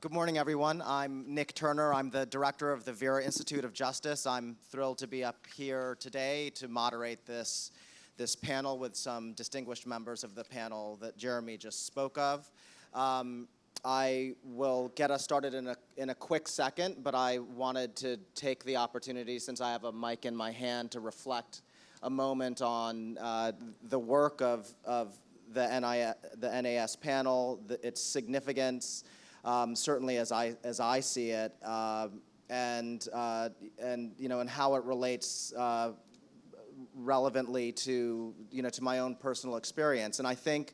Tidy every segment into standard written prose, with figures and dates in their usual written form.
Good morning, everyone. I'm Nick Turner. I'm the director of the Vera Institute of Justice. I'm thrilled to be up here today to moderate this panel with some distinguished members of the panel that Jeremy just spoke of. I will get us started in a quick second, but I wanted to take the opportunity, since I have a mic in my hand, to reflect a moment on the work of the NAS panel, its significance, certainly as I see it, and how it relates relevantly to to my own personal experience. And I think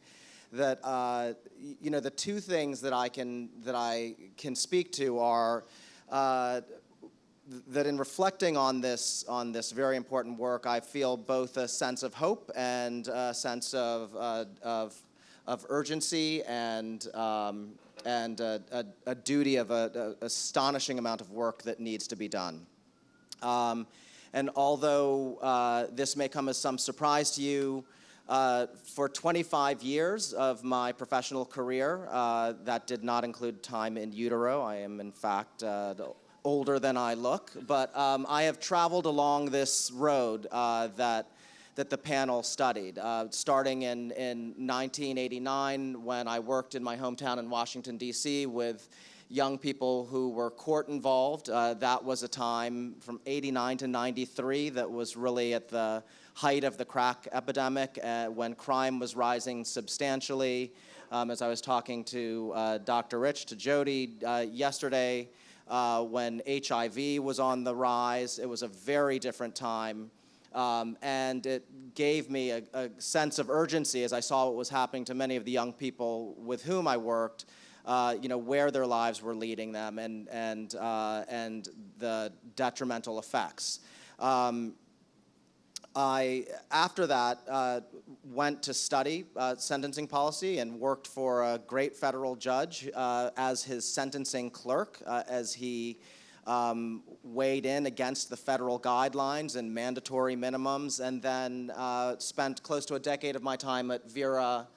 that the two things that I can speak to are that in reflecting on this very important work, I feel both a sense of hope and a sense of urgency and a duty of an astonishing amount of work that needs to be done. And although this may come as some surprise to you, for 25 years of my professional career, that did not include time in utero. I am, in fact, older than I look. But I have traveled along this road that the panel studied, starting in 1989 when I worked in my hometown in Washington, D.C. with young people who were court involved. That was a time from 89 to 93 that was really at the height of the crack epidemic, when crime was rising substantially. As I was talking to Dr. Rich, to Jody yesterday, when HIV was on the rise, it was a very different time. And it gave me a sense of urgency as I saw what was happening to many of the young people with whom I worked, where their lives were leading them, and the detrimental effects. I, after that, went to study sentencing policy and worked for a great federal judge as his sentencing clerk, as he weighed in against the federal guidelines and mandatory minimums, and then spent close to a decade of my time at Vera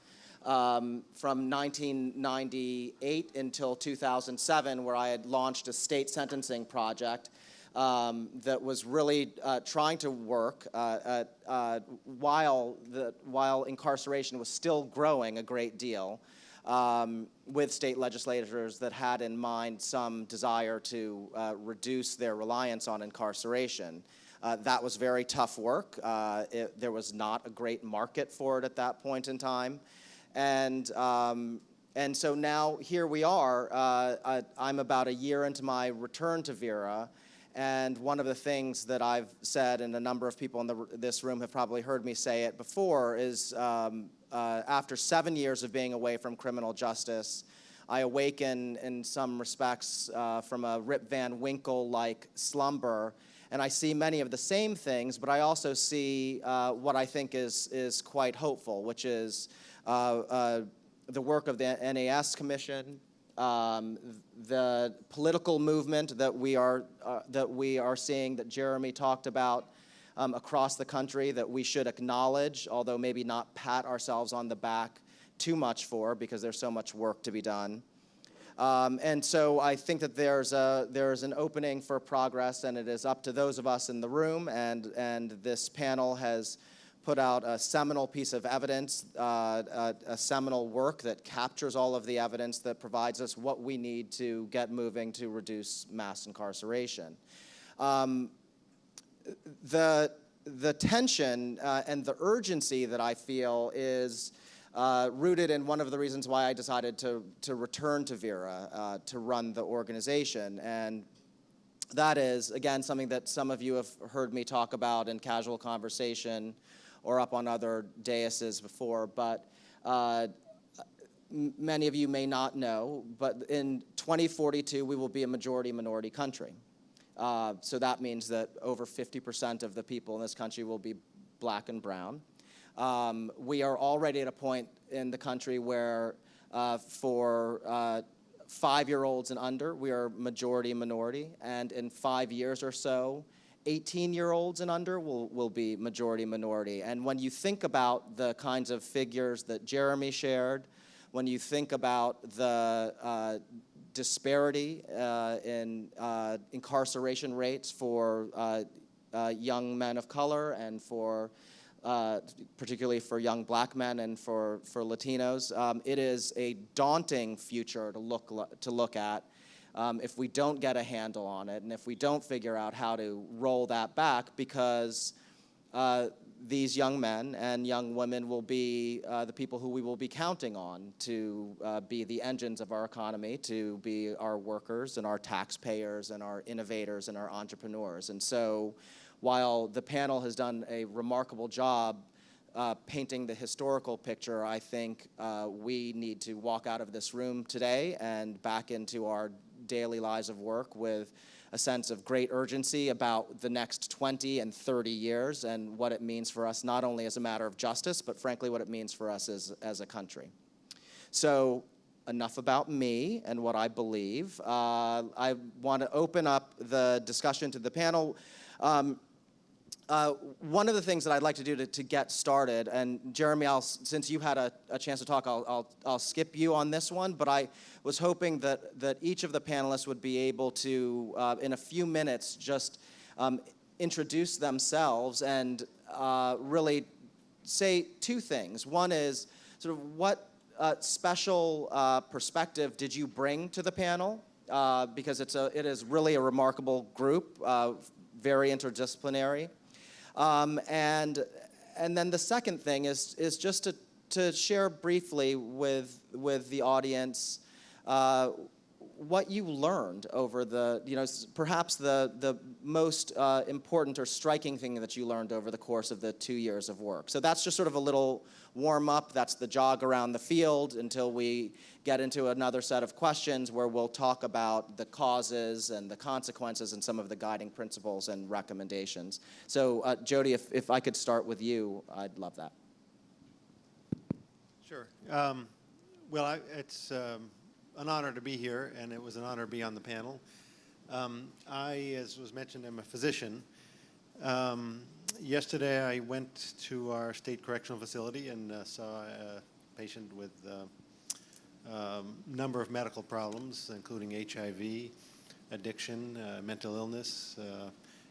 from 1998 until 2007, where I had launched a state sentencing project that was really trying to work while incarceration was still growing a great deal, with state legislators that had in mind some desire to reduce their reliance on incarceration. That was very tough work. There was not a great market for it at that point in time. And so now here we are. I'm about a year into my return to Vera. And one of the things that I've said, and a number of people in this room have probably heard me say it before, is after 7 years of being away from criminal justice, I awaken in some respects from a Rip Van Winkle-like slumber, and I see many of the same things, but I also see what I think is quite hopeful, which is the work of the NAS Commission, the political movement that we are seeing, that Jeremy talked about, across the country, that we should acknowledge, although maybe not pat ourselves on the back too much for, because there's so much work to be done. And so I think that there's an opening for progress, and it is up to those of us in the room, and this panel has put out a seminal piece of evidence, a seminal work that captures all of the evidence that provides us what we need to get moving to reduce mass incarceration. The tension and the urgency that I feel is rooted in one of the reasons why I decided to return to Vera to run the organization. And that is, again, something that some of you have heard me talk about in casual conversation or up on other daises before, but many of you may not know, but in 2042, we will be a majority-minority country. So that means that over 50% of the people in this country will be black and brown. We are already at a point in the country where for 5-year-olds and under, we are majority-minority, and in 5 years or so, 18-year-olds and under will be majority-minority. And when you think about the kinds of figures that Jeremy shared, when you think about the disparity in incarceration rates for young men of color and for particularly for young black men and for Latinos. It is a daunting future to look at if we don't get a handle on it and if we don't figure out how to roll that back, because these young men and young women will be the people who we will be counting on to be the engines of our economy, to be our workers and our taxpayers and our innovators and our entrepreneurs. And so while the panel has done a remarkable job painting the historical picture, I think we need to walk out of this room today and back into our daily lives of work with a sense of great urgency about the next 20 and 30 years and what it means for us, not only as a matter of justice, but frankly what it means for us as a country. So enough about me and what I believe. I want to open up the discussion to the panel. One of the things that I'd like to do to get started, and Jeremy, since you had a chance to talk, I'll skip you on this one, but I was hoping that each of the panelists would be able to, in a few minutes, just introduce themselves and really say two things. One is sort of what special perspective did you bring to the panel? Because it is really a remarkable group, very interdisciplinary. And then the second thing is just to share briefly with the audience what you learned over perhaps the most important or striking thing that you learned over the course of the 2 years of work. So that's just sort of a little warm-up. That's the jog around the field until we get into another set of questions where we'll talk about the causes and the consequences and some of the guiding principles and recommendations. So Jody, if I could start with you, I'd love that. Sure. Well, it's an honor to be here, and it was an honor to be on the panel. I, as was mentioned, am a physician. Yesterday, I went to our state correctional facility and saw a patient with a number of medical problems, including HIV, addiction, mental illness,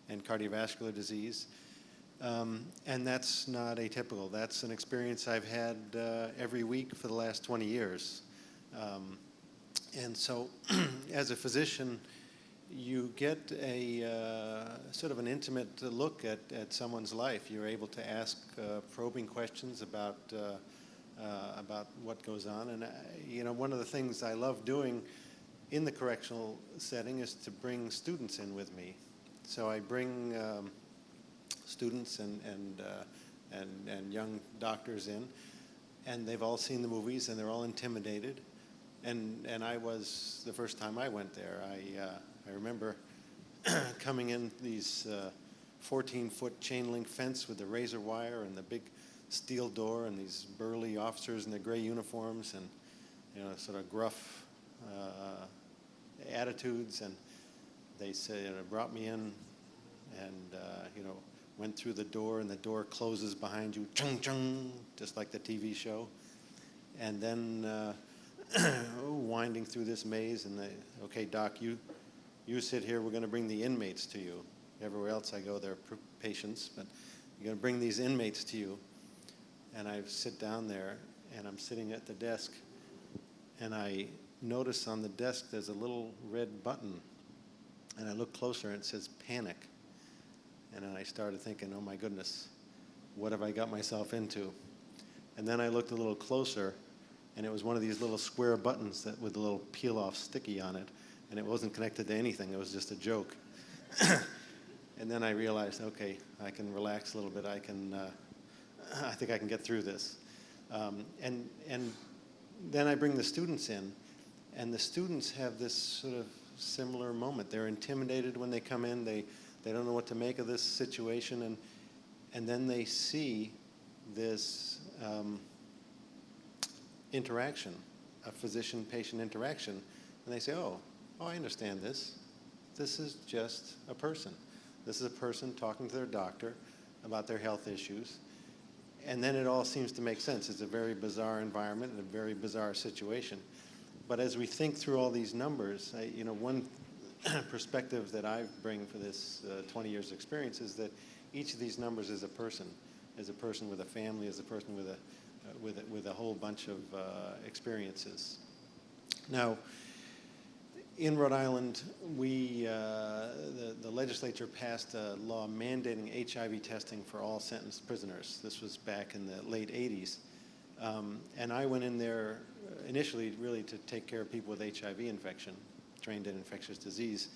and cardiovascular disease. And that's not atypical. That's an experience I've had every week for the last 20 years. And so, as a physician, you get a sort of an intimate look at someone's life. You're able to ask probing questions about what goes on. And you know, one of the things I love doing in the correctional setting is to bring students in with me. So I bring students and young doctors in, and they've all seen the movies, and they're all intimidated. And I was, the first time I went there, I remember coming in these 14-foot chain link fence with the razor wire and the big steel door and these burly officers in their gray uniforms and, you know, sort of gruff attitudes. And they said, you know, brought me in and, you know, went through the door, and the door closes behind you, chung chung, just like the TV show. And then winding through this maze, and they, okay, doc, you sit here, we're going to bring the inmates to you. Everywhere else I go, they're patients, but you're going to bring these inmates to you. And I sit down there, and I'm sitting at the desk, and I notice on the desk there's a little red button, and I look closer, and it says panic. And then I started thinking, oh my goodness, what have I got myself into? And then I looked a little closer, and it was one of these little square buttons that with a little peel-off sticky on it, and it wasn't connected to anything. It was just a joke. And then I realized, okay, I can relax a little bit. I think I can get through this. And then I bring the students in, and the students have this sort of similar moment. They're intimidated when they come in. They don't know what to make of this situation, and then they see this interaction, a physician-patient interaction, and they say, oh, I understand this. This is just a person. This is a person talking to their doctor about their health issues, and then it all seems to make sense. It's a very bizarre environment and a very bizarre situation. But as we think through all these numbers, one perspective that I bring for this 20 years experience is that each of these numbers is a person with a family, as a person with a whole bunch of experiences. Now, in Rhode Island, the legislature passed a law mandating HIV testing for all sentenced prisoners. This was back in the late 80s. And I went in there initially really to take care of people with HIV infection, trained in infectious disease.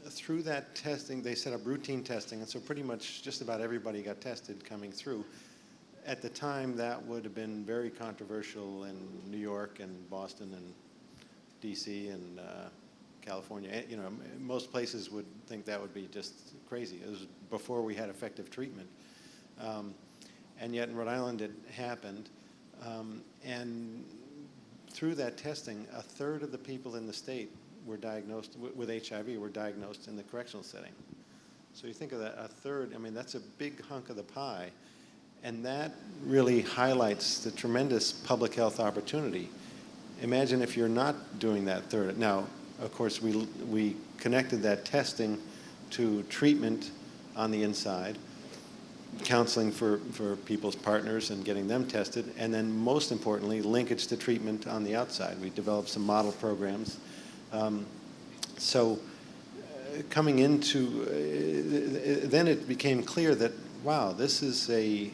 Through that testing, they set up routine testing, and so pretty much just about everybody got tested coming through. At the time, that would have been very controversial in New York and Boston and DC and California. Most places would think that would be just crazy. It was before we had effective treatment. And yet in Rhode Island it happened. And through that testing, a third of the people in the state were diagnosed with HIV were diagnosed in the correctional setting. So you think of that, a third, I mean, that's a big hunk of the pie. And that really highlights the tremendous public health opportunity. Imagine if you're not doing that third. Now, of course, we connected that testing to treatment on the inside, counseling for people's partners and getting them tested, and then most importantly, linkage to treatment on the outside. We developed some model programs. Coming into, then it became clear that, wow, this is a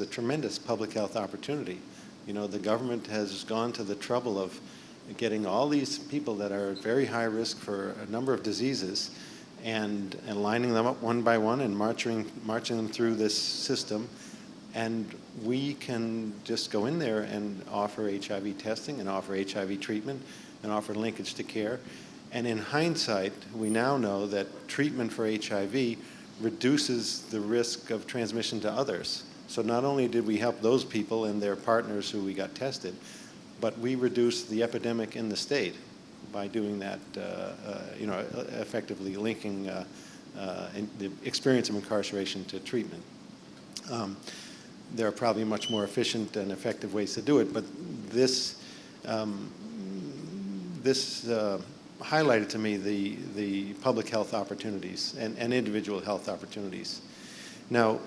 tremendous public health opportunity. The government has gone to the trouble of getting all these people that are at very high risk for a number of diseases and lining them up one by one and marching them through this system. And we can just go in there and offer HIV testing and offer HIV treatment and offer linkage to care. And in hindsight, we now know that treatment for HIV reduces the risk of transmission to others. So not only did we help those people and their partners who we got tested, but we reduced the epidemic in the state by doing that, effectively linking the experience of incarceration to treatment. There are probably much more efficient and effective ways to do it, but this highlighted to me the public health opportunities and individual health opportunities. Now,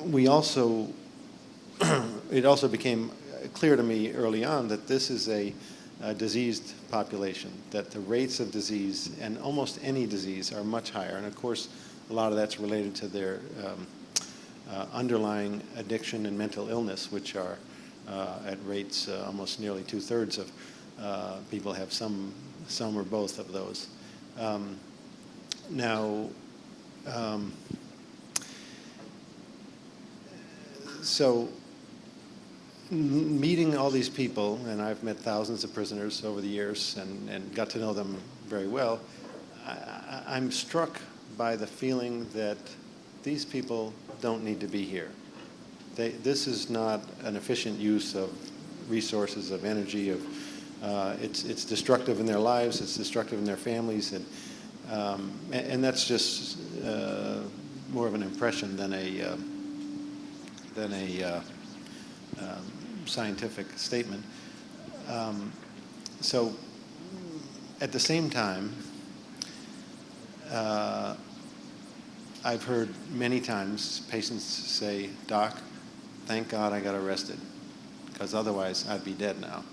it also became clear to me early on that this is a diseased population, that the rates of disease and almost any disease are much higher. And of course, a lot of that's related to their underlying addiction and mental illness, which are at rates almost nearly 2/3 of people have some or both of those. So meeting all these people, and I've met thousands of prisoners over the years and got to know them very well, I'm struck by the feeling that these people don't need to be here. This is not an efficient use of resources, of energy, it's destructive in their lives, it's destructive in their families, and that's just more of an impression than a scientific statement. So at the same time, I've heard many times patients say, "Doc, thank God I got arrested, because otherwise I'd be dead now."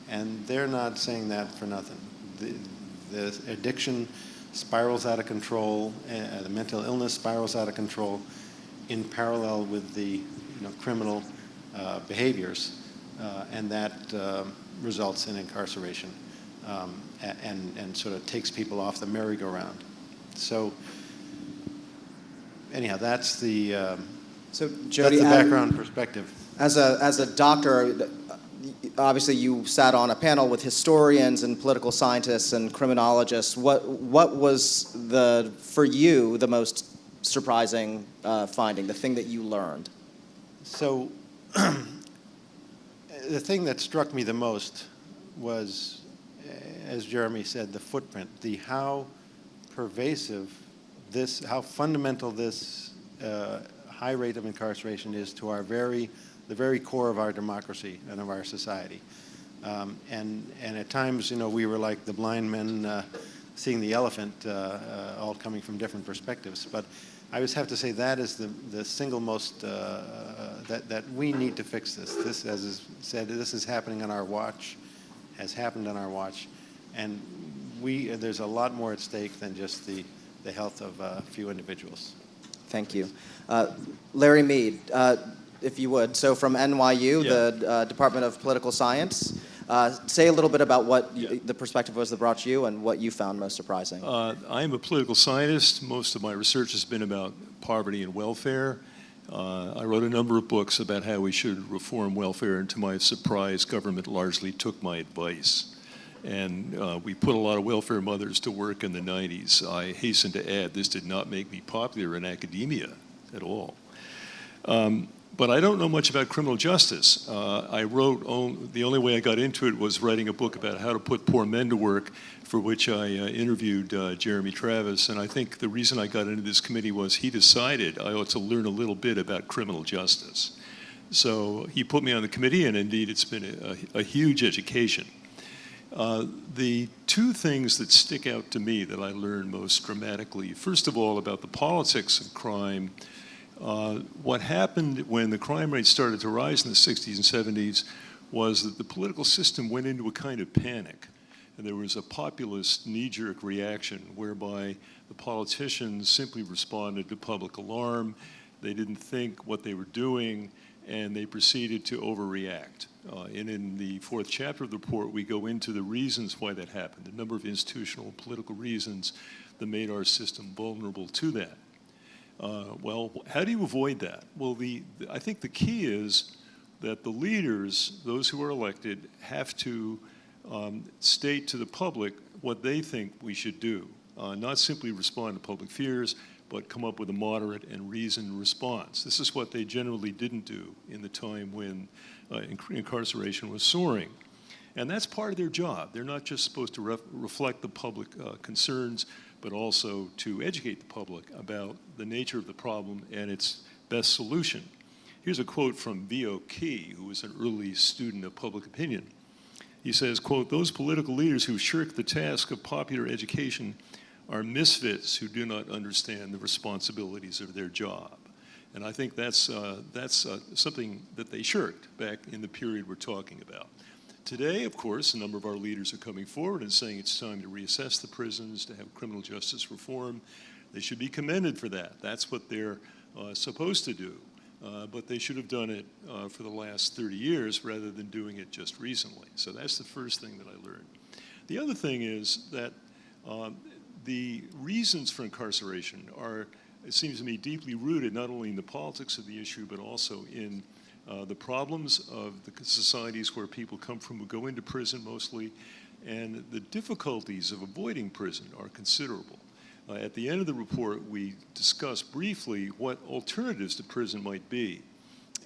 And they're not saying that for nothing. The addiction spirals out of control, the mental illness spirals out of control in parallel with the criminal behaviors, and that results in incarceration and sort of takes people off the merry-go-round. So anyhow, that's the Jody, background perspective. As a doctor, obviously you sat on a panel with historians and political scientists and criminologists. What was for you the most surprising finding, the thing that you learned? So the thing that struck me the most was, as Jeremy said, the footprint, how pervasive how fundamental this high rate of incarceration is to the very core of our democracy and of our society. And at times, we were like the blind men seeing the elephant, all coming from different perspectives. But I always have to say that is the single most, that we need to fix this. This, as is said, this is happening on our watch, has happened on our watch, and there's a lot more at stake than just the health of a few individuals. Thank you. Larry Mead, if you would. So from NYU, the Department of Political Science, say a little bit about what the perspective was that brought you and what you found most surprising. I'm a political scientist. Most of my research has been about poverty and welfare. I wrote a number of books about how we should reform welfare, and to my surprise, government largely took my advice. And we put a lot of welfare mothers to work in the 90s. I hasten to add, this did not make me popular in academia at all. But I don't know much about criminal justice. I wrote, the only way I got into it was writing a book about how to put poor men to work, for which I interviewed Jeremy Travis. And I think the reason I got into this committee was he decided I ought to learn a little bit about criminal justice. So he put me on the committee, and indeed it's been a huge education. The two things that stick out to me that I learned most dramatically, first of all, about the politics of crime. What happened when the crime rate started to rise in the 60s and 70s was that the political system went into a kind of panic. And there was a populist knee-jerk reaction whereby the politicians simply responded to public alarm. They didn't think what they were doing, and they proceeded to overreact. And in the fourth chapter of the report, we go into the reasons why that happened, a number of institutional and political reasons that made our system vulnerable to that. Well, how do you avoid that? Well, I think the key is that the leaders, those who are elected, have to state to the public what they think we should do, not simply respond to public fears, but come up with a moderate and reasoned response. This is what they generally didn't do in the time when incarceration was soaring. And that's part of their job. They're not just supposed to reflect the public concerns, but also to educate the public about the nature of the problem and its best solution. Here's a quote from V.O. Key, who was an early student of public opinion. He says, quote, "Those political leaders who shirk the task of popular education are misfits who do not understand the responsibilities of their job." And I think that's something that they shirked back in the period we're talking about. Today, of course, a number of our leaders are coming forward and saying it's time to reassess the prisons, to have criminal justice reform. They should be commended for that. That's what they're supposed to do. But they should have done it for the last 30 years rather than doing it just recently. So that's the first thing that I learned. The other thing is that the reasons for incarceration are, it seems to me, deeply rooted not only in the politics of the issue, but also in the problems of the societies where people come from who go into prison mostly, and the difficulties of avoiding prison are considerable. At the end of the report, we discuss briefly what alternatives to prison might be.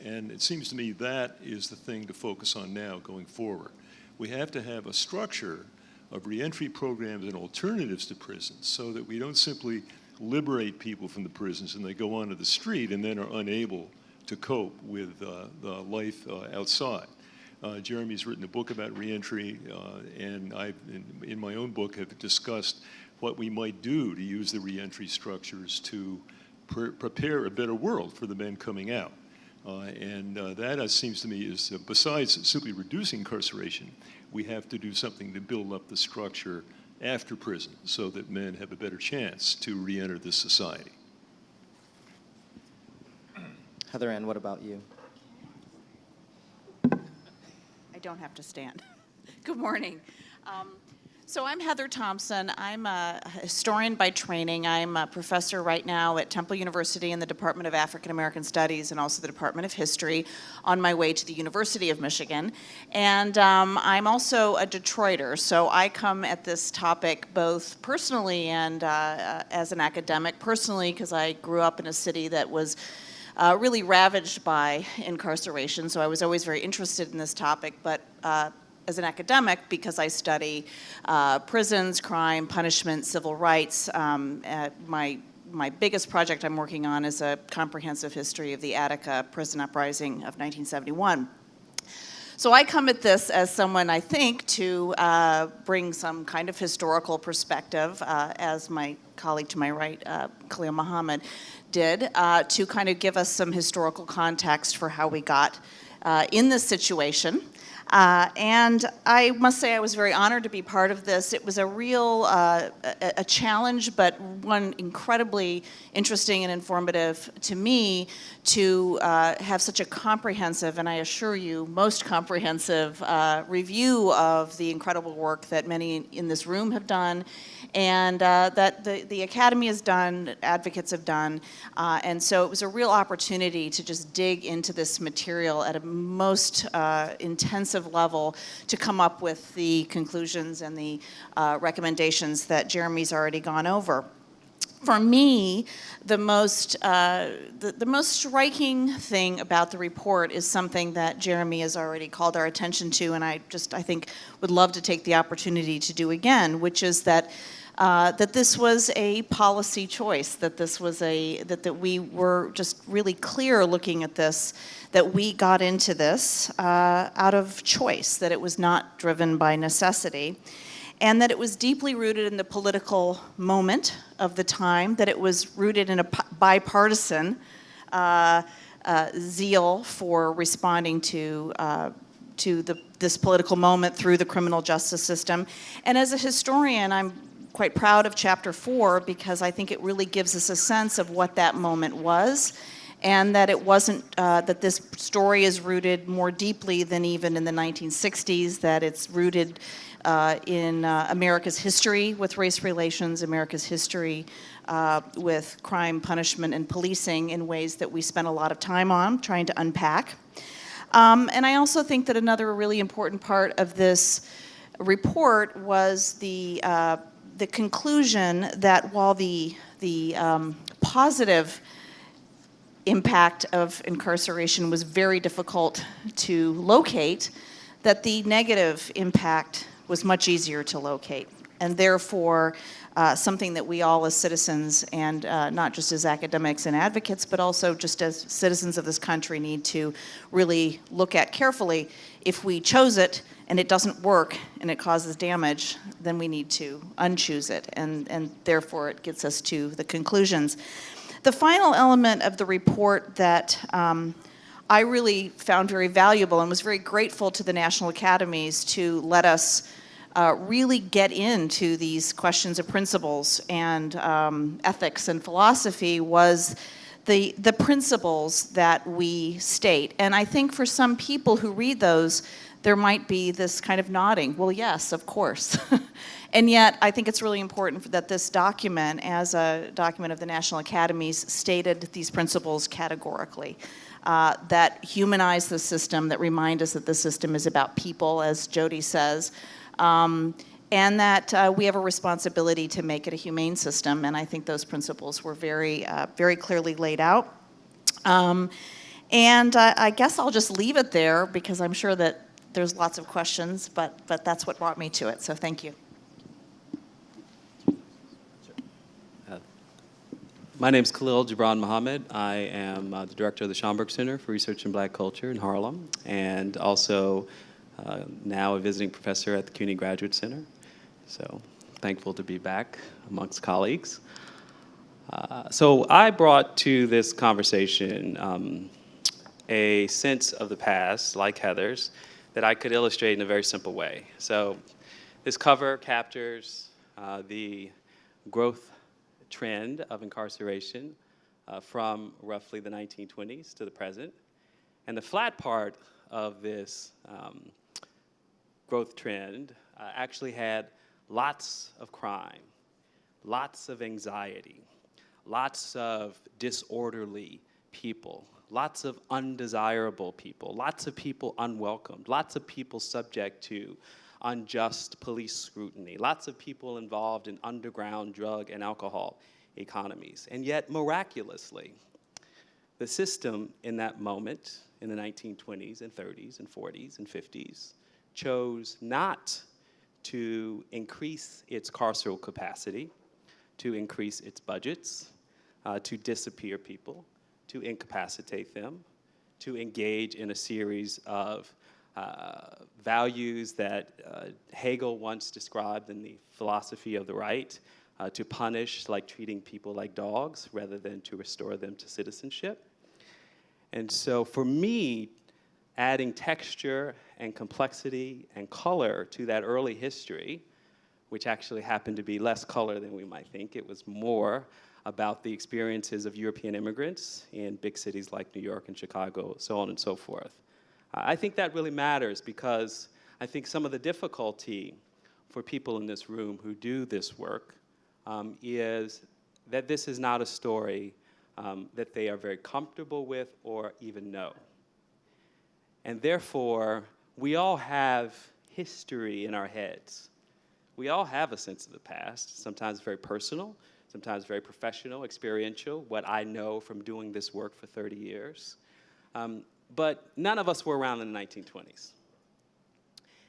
And it seems to me that is the thing to focus on now going forward. We have to have a structure of reentry programs and alternatives to prisons so that we don't simply liberate people from the prisons and they go onto the street and then are unable to cope with the life outside. Jeremy's written a book about reentry, and I, in my own book, have discussed what we might do to use the reentry structures to prepare a better world for the men coming out. That seems to me is, besides simply reducing incarceration, we have to do something to build up the structure after prison so that men have a better chance to re-enter this society. Heather Ann, what about you? I don't have to stand. Good morning. So I'm Heather Thompson. I'm a historian by training. I'm a professor right now at Temple University in the Department of African American Studies and also the Department of History, on my way to the University of Michigan. And I'm also a Detroiter, so I come at this topic both personally and as an academic. Personally, because I grew up in a city that was really ravaged by incarceration, so I was always very interested in this topic, but as an academic, because I study prisons, crime, punishment, civil rights, my biggest project I'm working on is a comprehensive history of the Attica prison uprising of 1971. So I come at this as someone, I think, to bring some kind of historical perspective, as my colleague to my right, Khalil Mohammed, did, to kind of give us some historical context for how we got in this situation. And I must say I was very honored to be part of this. It was a real a challenge, but one incredibly interesting and informative to me to have such a comprehensive, and I assure you, most comprehensive review of the incredible work that many in this room have done, and that the Academy has done, advocates have done, and so it was a real opportunity to just dig into this material at a most intensive level to come up with the conclusions and the recommendations that Jeremy's already gone over. For me, the most striking thing about the report is something that Jeremy has already called our attention to, and I think would love to take the opportunity to do again, which is that that this was a policy choice, that this was that we were just really clear looking at this, that we got into this out of choice, that it was not driven by necessity, and that it was deeply rooted in the political moment of the time, that it was rooted in a bipartisan zeal for responding to this political moment through the criminal justice system. And as a historian, I'm quite proud of Chapter 4 because I think it really gives us a sense of what that moment was, and that it wasn't, that this story is rooted more deeply than even in the 1960s, that it's rooted in America's history with race relations, America's history with crime, punishment, and policing in ways that we spent a lot of time on trying to unpack. And I also think that another really important part of this report was the conclusion that while the positive impact of incarceration was very difficult to locate, that the negative impact was much easier to locate, and therefore something that we all as citizens, and not just as academics and advocates, but also just as citizens of this country, need to really look at carefully. If we chose it and it doesn't work and it causes damage, then we need to unchoose it, and therefore it gets us to the conclusions. The final element of the report that I really found very valuable and was very grateful to the National Academies to let us really get into these questions of principles and ethics and philosophy was the principles that we state. And I think for some people who read those, there might be this kind of nodding, well, yes, of course. And yet, I think it's really important that this document, as a document of the National Academies, stated these principles categorically, that humanize the system, that remind us that the system is about people, as Jody says, and that we have a responsibility to make it a humane system, and I think those principles were very, very clearly laid out. And I guess I'll just leave it there because I'm sure that there's lots of questions, but that's what brought me to it, so thank you. My name is Khalil Gibran Mohammed. I am the director of the Schomberg Center for Research in Black Culture in Harlem, and also now a visiting professor at the CUNY Graduate Center. So thankful to be back amongst colleagues. So I brought to this conversation a sense of the past, like Heather's, that I could illustrate in a very simple way. So this cover captures the growth trend of incarceration from roughly the 1920s to the present. And the flat part of this growth trend actually had lots of crime, lots of anxiety, lots of disorderly people, lots of undesirable people, lots of people unwelcomed, lots of people subject to unjust police scrutiny, lots of people involved in underground drug and alcohol economies. And yet, miraculously, the system in that moment, in the 1920s and 30s and 40s and 50s, chose not to increase its carceral capacity, to increase its budgets, to disappear people, to incapacitate them, to engage in a series of values that Hegel once described in the philosophy of the right, to punish like treating people like dogs rather than to restore them to citizenship. And so for me, adding texture and complexity and color to that early history, which actually happened to be less color than we might think, it was more about the experiences of European immigrants in big cities like New York and Chicago, so on and so forth. I think that really matters because I think some of the difficulty for people in this room who do this work is that this is not a story that they are very comfortable with or even know. And therefore, we all have history in our heads. We all have a sense of the past, sometimes very personal, sometimes very professional, experiential, what I know from doing this work for 30 years. But none of us were around in the 1920s.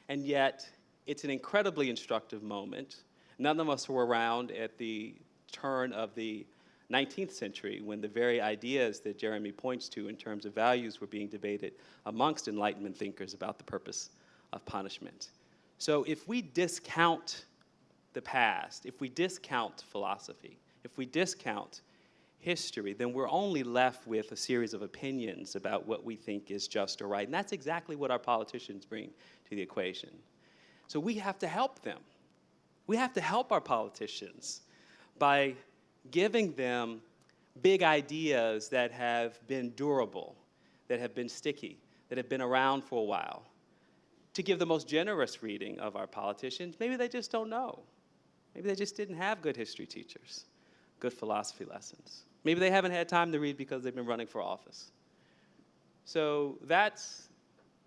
And yet, it's an incredibly instructive moment. None of us were around at the turn of the 19th century when the very ideas that Jeremy points to in terms of values were being debated amongst Enlightenment thinkers about the purpose of punishment. So if we discount the past, if we discount philosophy, if we discount history, then we're only left with a series of opinions about what we think is just or right. And that's exactly what our politicians bring to the equation. So we have to help them. We have to help our politicians by giving them big ideas that have been durable, that have been sticky, that have been around for a while. To give the most generous reading of our politicians, maybe they just don't know. Maybe they just didn't have good history teachers, good philosophy lessons. Maybe they haven't had time to read because they've been running for office. So that's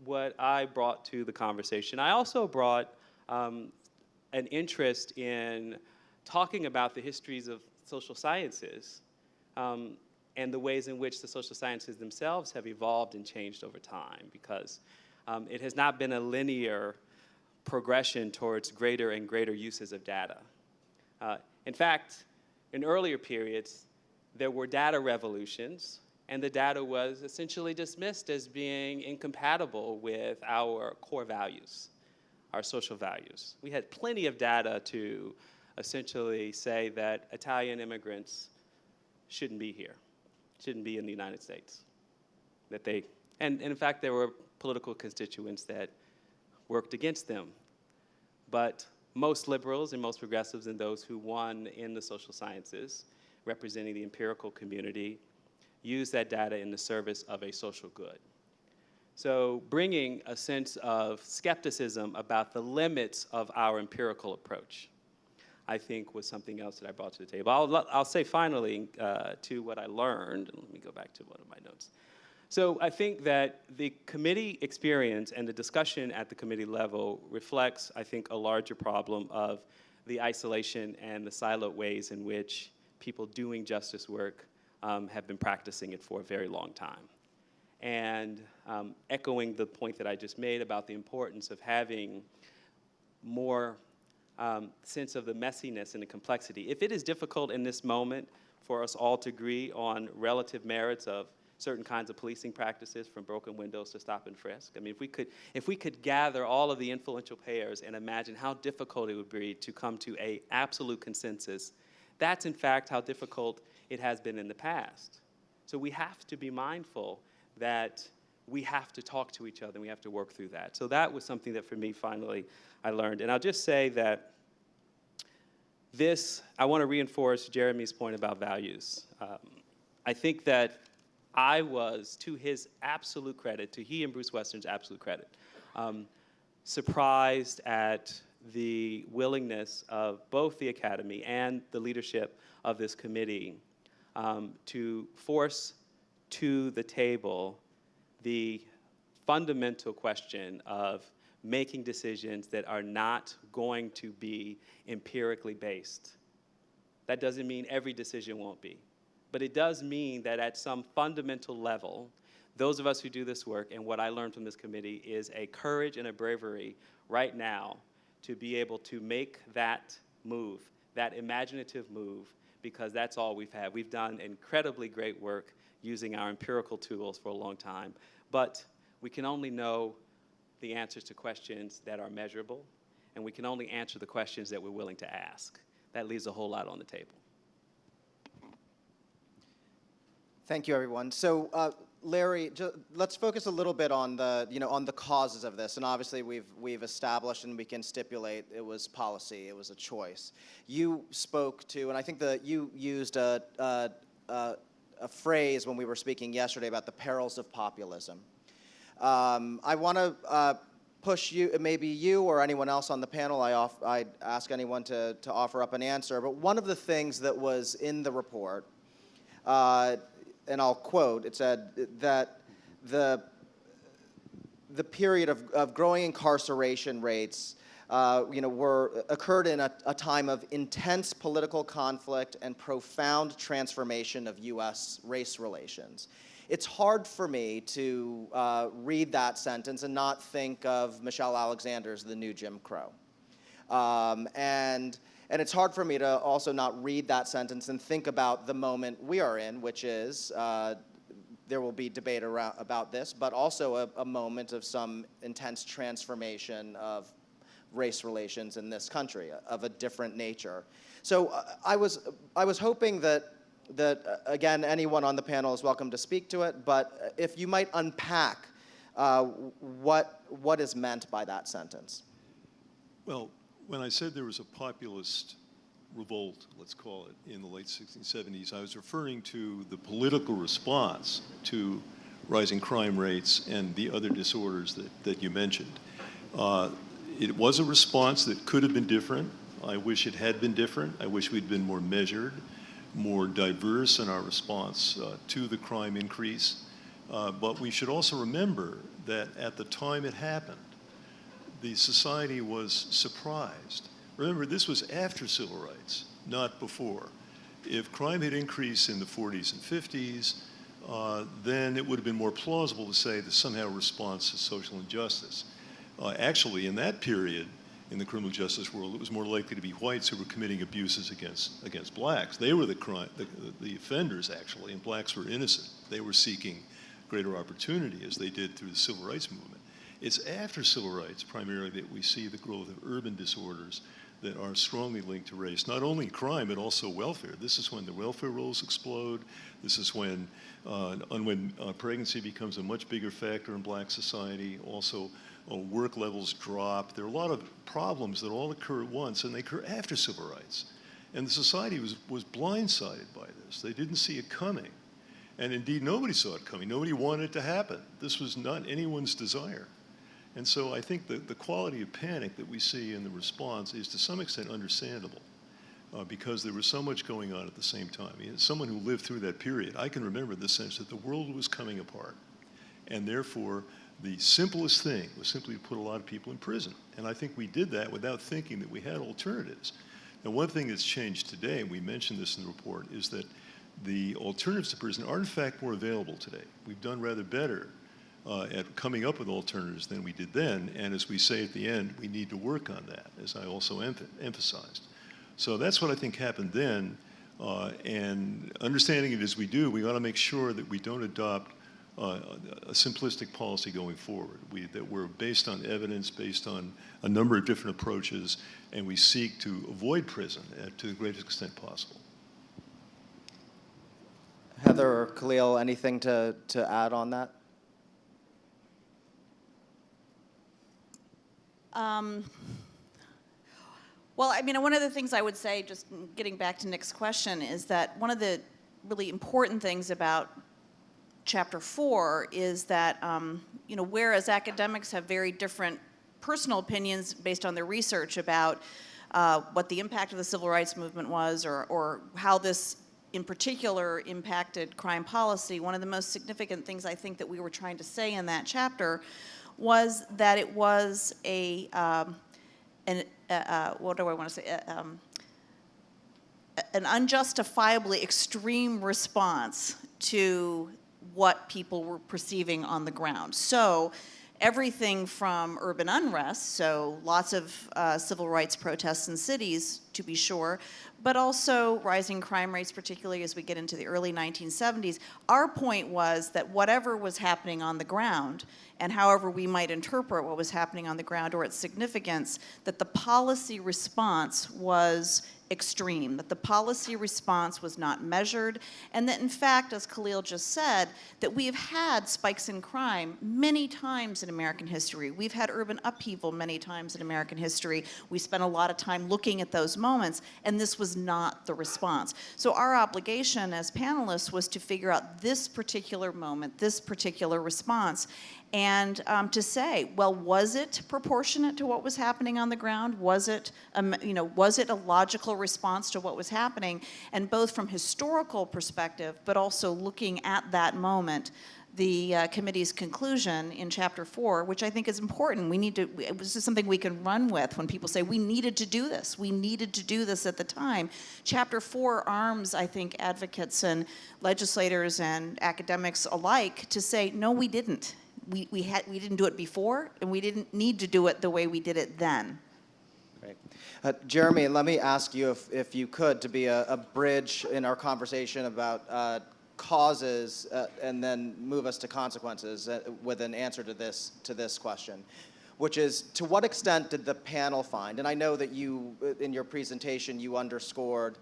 what I brought to the conversation. I also brought an interest in talking about the histories of social sciences and the ways in which the social sciences themselves have evolved and changed over time, because it has not been a linear progression towards greater and greater uses of data. In fact, in earlier periods, there were data revolutions, and the data was essentially dismissed as being incompatible with our core values, our social values. We had plenty of data to essentially say that Italian immigrants shouldn't be here, shouldn't be in the United States. And in fact, there were political constituents that worked against them. But most liberals and most progressives and those who won in the social sciences, representing the empirical community, used that data in the service of a social good. So bringing a sense of skepticism about the limits of our empirical approach, I think, was something else that I brought to the table. I'll say finally to what I learned, and let me go back to one of my notes. So I think that the committee experience and the discussion at the committee level reflects, I think, a larger problem of the isolation and the siloed ways in which people doing justice work have been practicing it for a very long time. And echoing the point that I just made about the importance of having more sense of the messiness and the complexity. If it is difficult in this moment for us all to agree on relative merits of certain kinds of policing practices, from broken windows to stop and frisk. I mean, if we could gather all of the influential players and imagine how difficult it would be to come to an absolute consensus, that's in fact how difficult it has been in the past. So we have to be mindful that we have to talk to each other and we have to work through that. So that was something that for me finally I learned. And I'll just say that I want to reinforce Jeremy's point about values. I think that I was, to his absolute credit, to he and Bruce Western's absolute credit, surprised at the willingness of both the Academy and the leadership of this committee to force to the table the fundamental question of making decisions that are not going to be empirically based. That doesn't mean every decision won't be. But it does mean that at some fundamental level, those of us who do this work, and what I learned from this committee, is a courage and a bravery right now to be able to make that move, that imaginative move, because that's all we've had. We've done incredibly great work using our empirical tools for a long time, but we can only know the answers to questions that are measurable, and we can only answer the questions that we're willing to ask. That leaves a whole lot on the table. Thank you, everyone. So, Larry, let's focus a little bit on the, on the causes of this. And obviously, we've established and we can stipulate it was policy, it was a choice. You spoke to, and I think that you used a phrase when we were speaking yesterday about the perils of populism. I want to push you, maybe you or anyone else on the panel. I'd ask anyone to offer up an answer. But one of the things that was in the report, and I'll quote, it said that the period of growing incarceration rates occurred in a time of intense political conflict and profound transformation of U.S. race relations. It's hard for me to read that sentence and not think of Michelle Alexander's The New Jim Crow. And it's hard for me to also not read that sentence and think about the moment we are in, which is, there will be debate about this, but also a moment of some intense transformation of race relations in this country, of a different nature. So I was hoping that again, anyone on the panel is welcome to speak to it, but if you might unpack what is meant by that sentence. Well, when I said there was a populist revolt, let's call it, in the late 1670s, I was referring to the political response to rising crime rates and the other disorders that you mentioned. It was a response that could have been different. I wish it had been different. I wish we'd been more measured, more diverse in our response to the crime increase. But we should also remember that at the time it happened, the society was surprised. Remember, this was after civil rights, not before. If crime had increased in the 40s and 50s, then it would have been more plausible to say that somehow a response to social injustice. Actually, in that period, in the criminal justice world, it was more likely to be whites who were committing abuses against blacks. They were the offenders, actually, and blacks were innocent. They were seeking greater opportunity, as they did through the civil rights movement. It's after civil rights, primarily, that we see the growth of urban disorders that are strongly linked to race, not only crime, but also welfare. This is when the welfare rolls explode. This is when pregnancy becomes a much bigger factor in black society. Also, work levels drop. There are a lot of problems that all occur at once, and they occur after civil rights. And the society was blindsided by this. They didn't see it coming. And indeed, nobody saw it coming. Nobody wanted it to happen. This was not anyone's desire. And so I think that the quality of panic that we see in the response is to some extent understandable because there was so much going on at the same time. As someone who lived through that period, I can remember the sense that the world was coming apart. And therefore, the simplest thing was simply to put a lot of people in prison. And I think we did that without thinking that we had alternatives. Now, one thing that's changed today, and we mentioned this in the report, is that the alternatives to prison are in fact more available today. We've done rather better at coming up with alternatives than we did then, and as we say at the end, we need to work on that, as I also emphasized. So that's what I think happened then, and understanding it as we do, we ought to make sure that we don't adopt a simplistic policy going forward, that we're based on evidence, based on a number of different approaches, and we seek to avoid prison to the greatest extent possible. Heather or Khalil, anything to add on that? Well, I mean, one of the things I would say, just getting back to Nick's question, is that one of the really important things about Chapter 4 is that, whereas academics have very different personal opinions based on their research about what the impact of the civil rights movement was or how this in particular impacted crime policy, one of the most significant things I think that we were trying to say in that chapter was that it was an unjustifiably extreme response to what people were perceiving on the ground. So everything from urban unrest, so lots of civil rights protests in cities, to be sure, but also rising crime rates, particularly as we get into the early 1970s. Our point was that whatever was happening on the ground, and however we might interpret what was happening on the ground or its significance, that the policy response was extreme, that the policy response was not measured, and that in fact, as Khalil just said, that we have had spikes in crime many times in American history. We've had urban upheaval many times in American history. We spent a lot of time looking at those moments, and this was not the response. So our obligation as panelists was to figure out this particular moment, this particular response, and to say, well, was it proportionate to what was happening on the ground? Was it, was it a logical response to what was happening? And both from historical perspective, but also looking at that moment, the committee's conclusion in chapter 4, which I think is important. We need to, this is something we can run with when people say we needed to do this. We needed to do this at the time. Chapter 4 arms, I think, advocates and legislators and academics alike to say, no, we didn't. We didn't do it before, and we didn't need to do it the way we did it then. Great. Jeremy, let me ask you if you could, to be a bridge in our conversation about causes and then move us to consequences with an answer to this question, which is, to what extent did the panel find, and I know that you, in your presentation, you underscored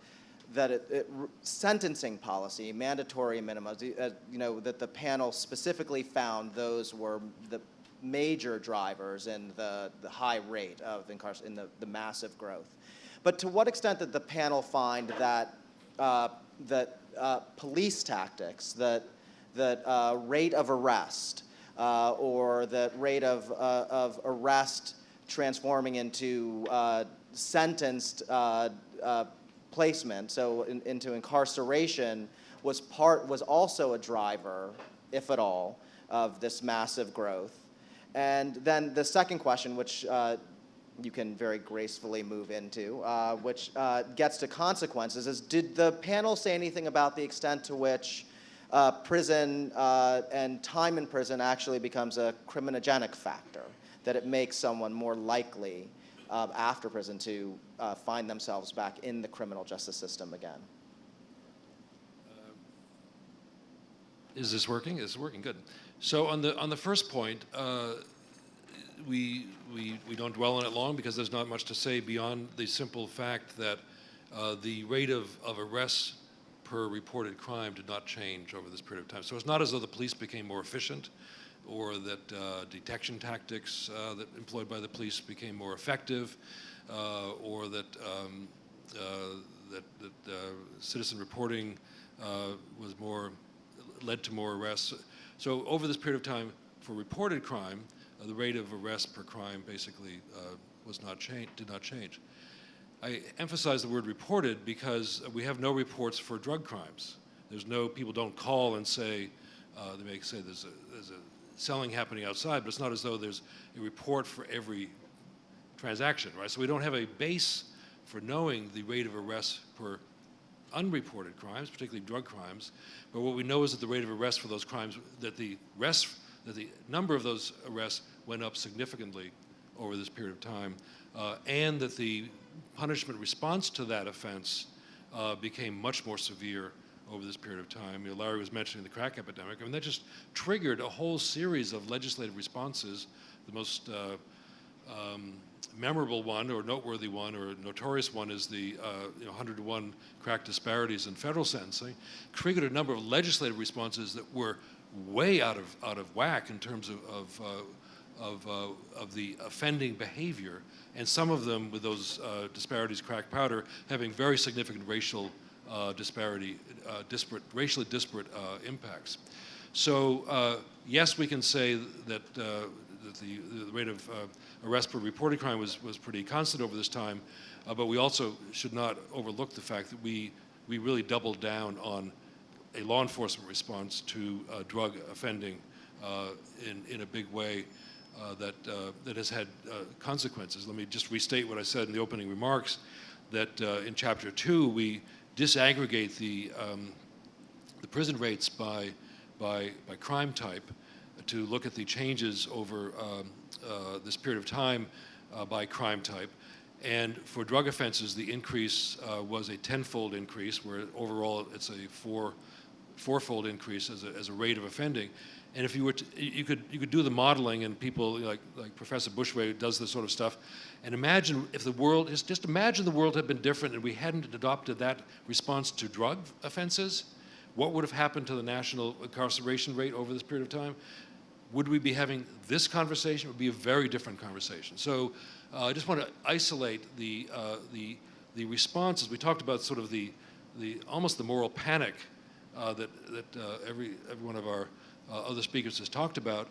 that sentencing policy, mandatory minimums, that the panel specifically found those were the major drivers in the high rate of incarceration, in the massive growth. But to what extent did the panel find that police tactics, that rate of arrest, or that rate of arrest transforming into sentenced placement, so into incarceration, was also a driver, if at all, of this massive growth? And then the second question, which you can very gracefully move into, which gets to consequences, is, did the panel say anything about the extent to which prison and time in prison actually becomes a criminogenic factor, that it makes someone more likely after prison to find themselves back in the criminal justice system again? Is this working? It's working, good. So on the first point, we don't dwell on it long because there's not much to say beyond the simple fact that the rate of arrests per reported crime did not change over this period of time. So it's not as though the police became more efficient, or that detection tactics that employed by the police became more effective, or that citizen reporting led to more arrests. So over this period of time, for reported crime, the rate of arrest per crime basically did not change. I emphasize the word reported because we have no reports for drug crimes. People don't call and say, they may say there's a selling happening outside, but it's not as though there's a report for every transaction, right? So we don't have a base for knowing the rate of arrests per unreported crimes, particularly drug crimes. But what we know is that the rate of arrest for those crimes, that the number of those arrests went up significantly over this period of time, and that the punishment response to that offense became much more severe over this period of time. Larry was mentioning the crack epidemic. I mean, that just triggered a whole series of legislative responses. The most memorable one, or noteworthy one, or notorious one is the 100-to-1 crack disparities in federal sentencing. Triggered a number of legislative responses that were way out of whack in terms of the offending behavior, and some of them, with those disparities, crack powder, having very significant racial racially disparate impacts. So yes, we can say that the rate of arrest per reported crime was pretty constant over this time, but we also should not overlook the fact that we really doubled down on a law enforcement response to drug offending in a big way that has had consequences. Let me just restate what I said in the opening remarks, that in Chapter 2 we disaggregate the prison rates by crime type, to look at the changes over this period of time by crime type. And for drug offenses, the increase was a tenfold increase, where overall it's a fourfold increase as a rate of offending. And if you were to, you could do the modeling, and people like Professor Bushway does this sort of stuff, and imagine if the world, just imagine the world had been different and we hadn't adopted that response to drug offenses. What would have happened to the national incarceration rate over this period of time? Would we be having this conversation? It would be a very different conversation. So I just want to isolate the responses. We talked about sort of the almost the moral panic that every one of our other speakers has talked about.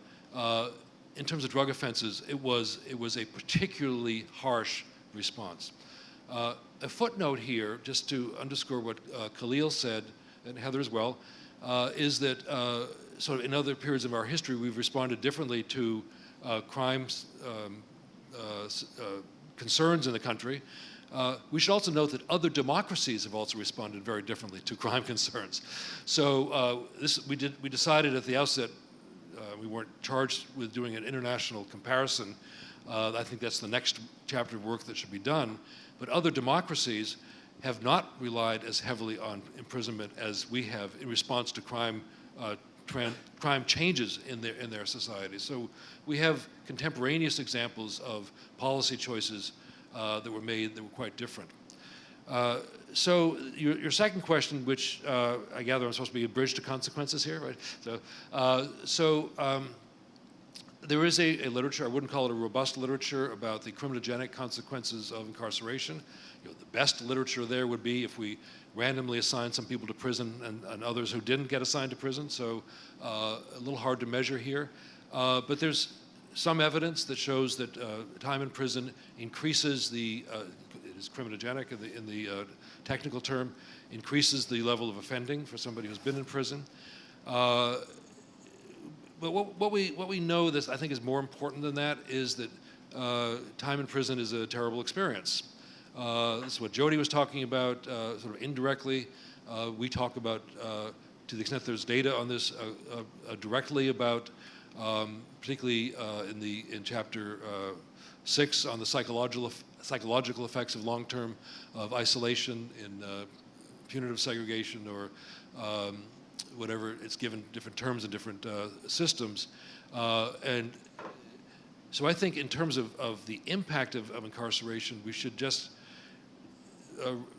In terms of drug offenses, it was a particularly harsh response. A footnote here, just to underscore what Khalil said, and Heather as well, is that sort of in other periods of our history, we've responded differently to crimes concerns in the country. We should also note that other democracies have also responded very differently to crime concerns. So we decided at the outset, we weren't charged with doing an international comparison. I think that's the next chapter of work that should be done. But other democracies have not relied as heavily on imprisonment as we have in response to crime changes in their society. So we have contemporaneous examples of policy choices that were made that were quite different. So your second question, which I gather I'm supposed to be a bridge to consequences here, right? So, there is a literature, I wouldn't call it a robust literature, about the criminogenic consequences of incarceration. You know, the best literature there would be if we randomly assigned some people to prison and others who didn't get assigned to prison, so a little hard to measure here. But there's some evidence that shows that time in prison increases it is criminogenic in the technical term, increases the level of offending for somebody who's been in prison. But what we know that I think is more important than that is that time in prison is a terrible experience. This is what Jody was talking about, sort of indirectly. We talk about, to the extent there's data on this, directly about, particularly in chapter 6 on the psychological effects of long-term of isolation in punitive segregation or whatever, it's given different terms in different systems. And so I think in terms of the impact of incarceration, we should just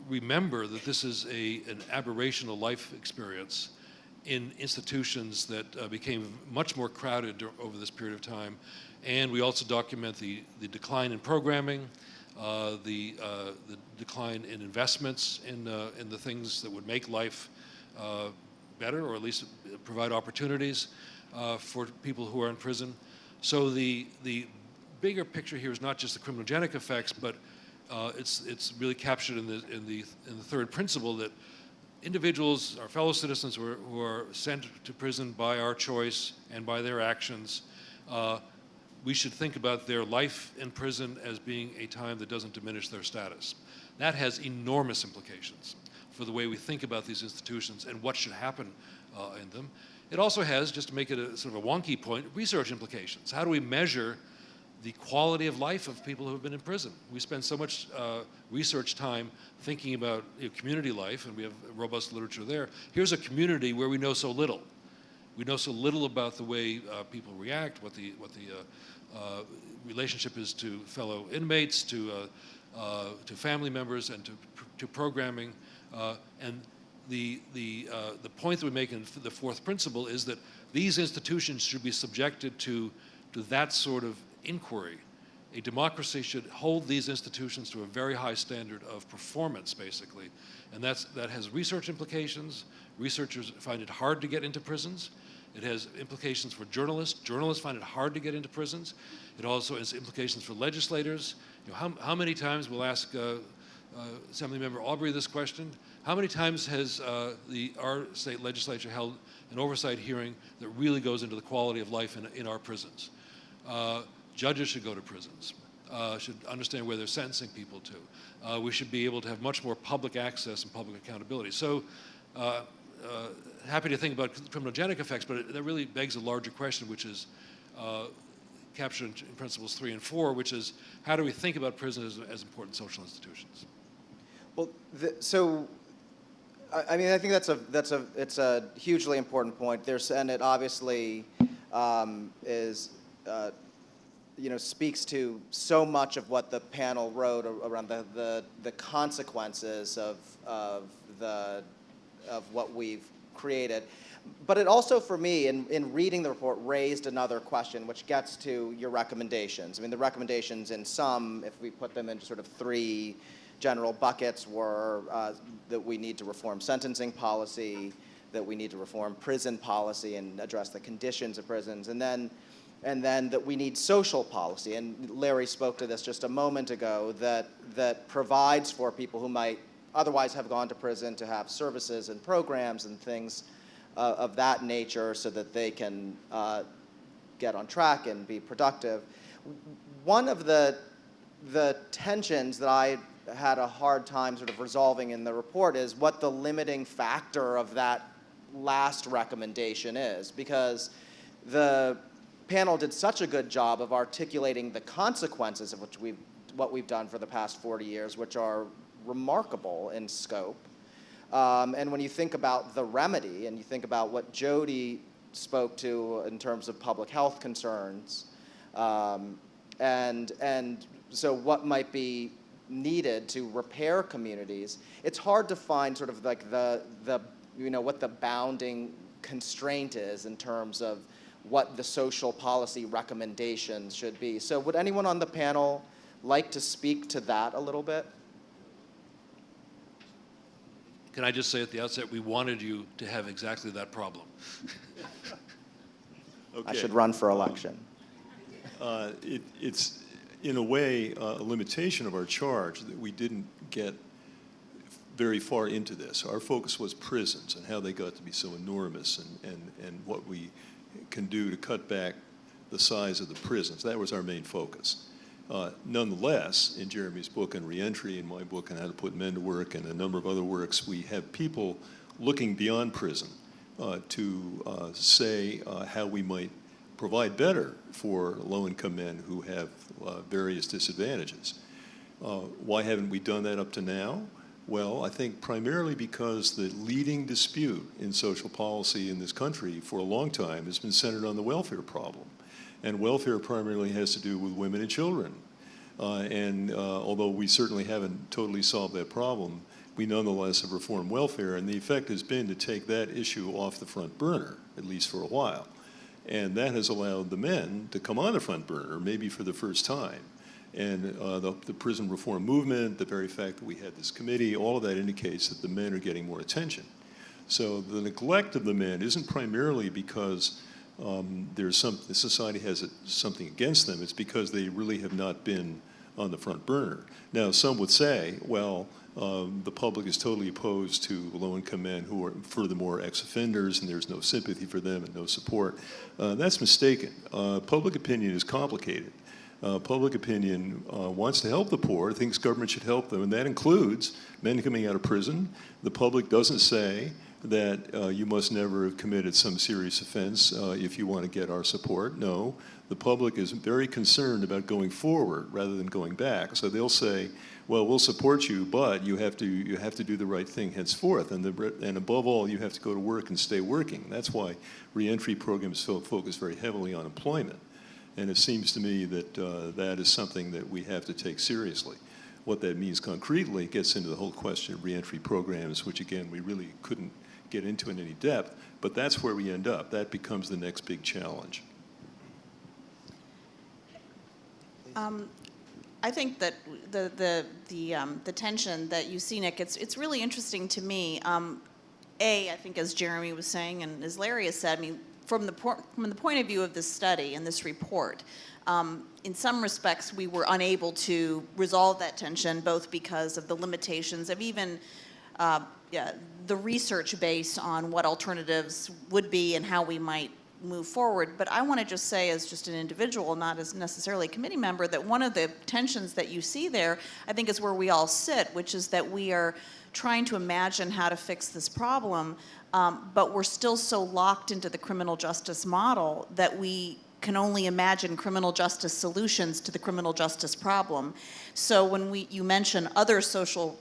remember that this is an aberrational life experience in institutions that became much more crowded over this period of time. And we also document the decline in programming, the decline in investments in the things that would make life better, or at least provide opportunities for people who are in prison. So the bigger picture here is not just the criminogenic effects, but it's really captured in the third principle that individuals, our fellow citizens who are sent to prison by our choice and by their actions, we should think about their life in prison as being a time that doesn't diminish their status. That has enormous implications for the way we think about these institutions and what should happen in them. It also has, just to make it a sort of a wonky point, research implications. How do we measure the quality of life of people who have been in prison? We spend so much research time thinking about community life, and we have robust literature there. Here's a community where we know so little. We know so little about the way people react, what the relationship is to fellow inmates, to family members, and to programming. And the point that we make in the fourth principle is that these institutions should be subjected to that sort of inquiry. A democracy should hold these institutions to a very high standard of performance, basically. And that has research implications. Researchers find it hard to get into prisons. It has implications for journalists. Journalists find it hard to get into prisons. It also has implications for legislators. You know, how many times, we'll ask Assemblymember Aubrey this question, how many times has our state legislature held an oversight hearing that really goes into the quality of life in our prisons? Judges should go to prisons, should understand where they're sentencing people to. We should be able to have much more public access and public accountability. So happy to think about criminogenic effects, but that really begs a larger question, which is captured in principles 3 and 4, which is how do we think about prisons as important social institutions? Well, I mean, I think it's a hugely important point. And it obviously is, speaks to so much of what the panel wrote around the consequences of what we've created. But it also, for me, in reading the report, raised another question, which gets to your recommendations. I mean, the recommendations in some, if we put them into sort of 3 general buckets, were that we need to reform sentencing policy, that we need to reform prison policy and address the conditions of prisons, and then that we need social policy. And Larry spoke to this just a moment ago, that provides for people who might otherwise have gone to prison to have services and programs and things of that nature so that they can get on track and be productive. One of the tensions that I had a hard time sort of resolving in the report is what the limiting factor of that last recommendation is, because the panel did such a good job of articulating the consequences of what we've done for the past 40 years, which are remarkable in scope. And when you think about the remedy, and you think about what Jody spoke to in terms of public health concerns, and so what might be needed to repair communities, it's hard to find sort of like what the bounding constraint is in terms of what the social policy recommendations should be. So would anyone on the panel like to speak to that a little bit? Can I just say at the outset, we wanted you to have exactly that problem. Okay. I should run for election. It's, in a way, a limitation of our charge that we didn't get very far into this. Our focus was prisons and how they got to be so enormous and what we can do to cut back the size of the prisons. That was our main focus. Nonetheless, in Jeremy's book on reentry, in my book on how to put men to work, and a number of other works, we have people looking beyond prison to say how we might provide better for low-income men who have various disadvantages. Why haven't we done that up to now? Well, I think primarily because the leading dispute in social policy in this country for a long time has been centered on the welfare problem. And welfare primarily has to do with women and children. Although we certainly haven't totally solved that problem, we nonetheless have reformed welfare, and the effect has been to take that issue off the front burner, at least for a while. And that has allowed the men to come on the front burner, maybe for the first time. And the prison reform movement, the very fact that we had this committee, all of that indicates that the men are getting more attention. So the neglect of the men isn't primarily because the society has something against them. It's because they really have not been on the front burner. Now, some would say, well, the public is totally opposed to low-income men who are furthermore ex-offenders, and there's no sympathy for them and no support. That's mistaken. Public opinion is complicated. Public opinion wants to help the poor, thinks government should help them, and that includes men coming out of prison. The public doesn't say that you must never have committed some serious offense if you want to get our support. No, the public is very concerned about going forward rather than going back. So they'll say, well, we'll support you, but you have to do the right thing henceforth, and above all, you have to go to work and stay working. That's why reentry programs focus very heavily on employment. And it seems to me that that is something that we have to take seriously. What that means concretely gets into the whole question of reentry programs, which again, we really couldn't get into in any depth, but that's where we end up. That becomes the next big challenge. I think that the tension that you see, Nick, it's really interesting to me. I think as Jeremy was saying and as Larry has said, I mean, from the point of view of this study and this report, in some respects we were unable to resolve that tension, both because of the limitations of even the research base on what alternatives would be and how we might move forward. But I want to just say, as just an individual, not as necessarily a committee member, that one of the tensions that you see there, I think, is where we all sit, which is that we are trying to imagine how to fix this problem, but we're still so locked into the criminal justice model that we can only imagine criminal justice solutions to the criminal justice problem. So when you mention other social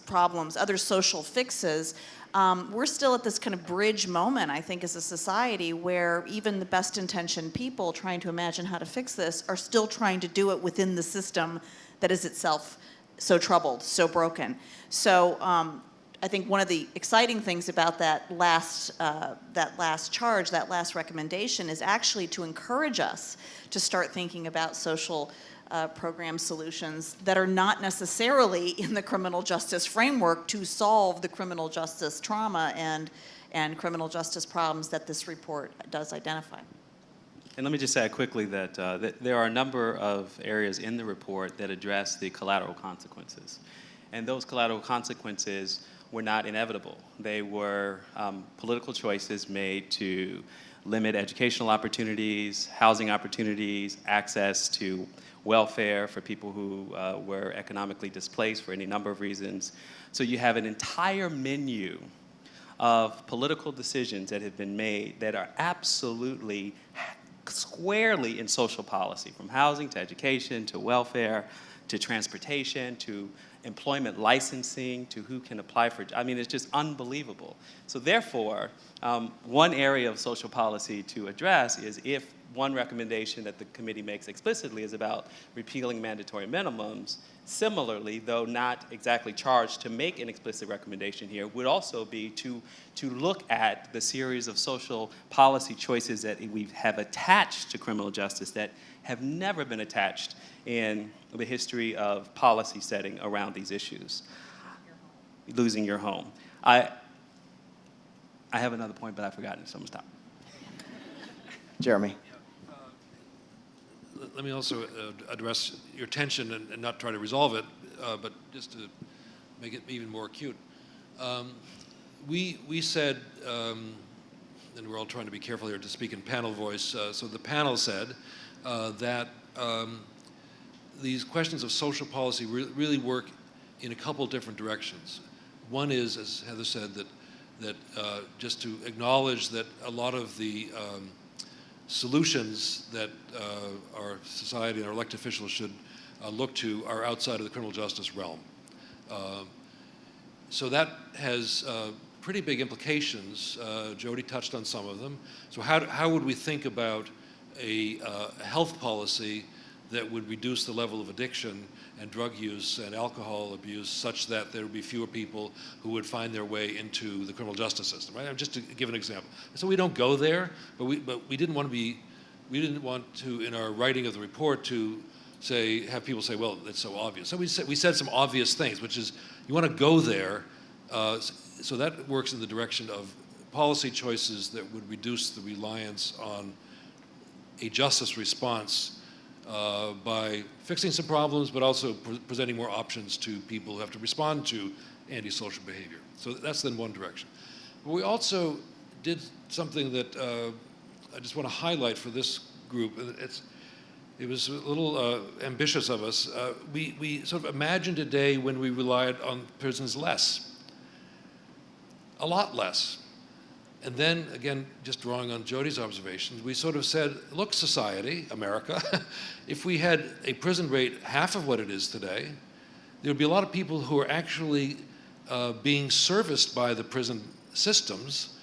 problems, other social fixes, we're still at this kind of bridge moment, I think, as a society, where even the best intentioned people trying to imagine how to fix this are still trying to do it within the system that is itself so troubled, so broken. So I think one of the exciting things about that last charge, that last recommendation, is actually to encourage us to start thinking about social program solutions that are not necessarily in the criminal justice framework to solve the criminal justice trauma and criminal justice problems that this report does identify. And let me just add quickly that, that there are a number of areas in the report that address the collateral consequences. And those collateral consequences were not inevitable. They were political choices made to limit educational opportunities, housing opportunities, access to welfare for people who were economically displaced for any number of reasons. So you have an entire menu of political decisions that have been made that are absolutely squarely in social policy, from housing to education to welfare to transportation to employment licensing to who can apply for, I mean, it's just unbelievable. So therefore, one area of social policy to address is, if one recommendation that the committee makes explicitly is about repealing mandatory minimums, similarly, though not exactly charged to make an explicit recommendation here, would also be to look at the series of social policy choices that we have attached to criminal justice that have never been attached in the history of policy setting around these issues. Losing your home. I have another point, but I've forgotten it, so I'm gonna stop. Jeremy. Let me also address your tension and not try to resolve it, but just to make it even more acute. We said, and we're all trying to be careful here to speak in panel voice, so the panel said that these questions of social policy really work in a couple different directions. One is, as Heather said, that just to acknowledge that a lot of the solutions that our society and our elected officials should look to are outside of the criminal justice realm. So that has pretty big implications. Jody touched on some of them. So how would we think about a health policy that would reduce the level of addiction and drug use and alcohol abuse such that there would be fewer people who would find their way into the criminal justice system, right? Just to give an example. So we don't go there, but we didn't want to, in our writing of the report, to have people say, well, that's so obvious. So we said some obvious things, which is you want to go there, so that works in the direction of policy choices that would reduce the reliance on a justice response by fixing some problems, but also presenting more options to people who have to respond to antisocial behavior. So that's then one direction. But we also did something that I just want to highlight for this group. It was a little ambitious of us. We sort of imagined a day when we relied on prisons less, a lot less. And then, again, just drawing on Jody's observations, we sort of said, look, society, America, if we had a prison rate half of what it is today, there would be a lot of people who are actually being serviced by the prison systems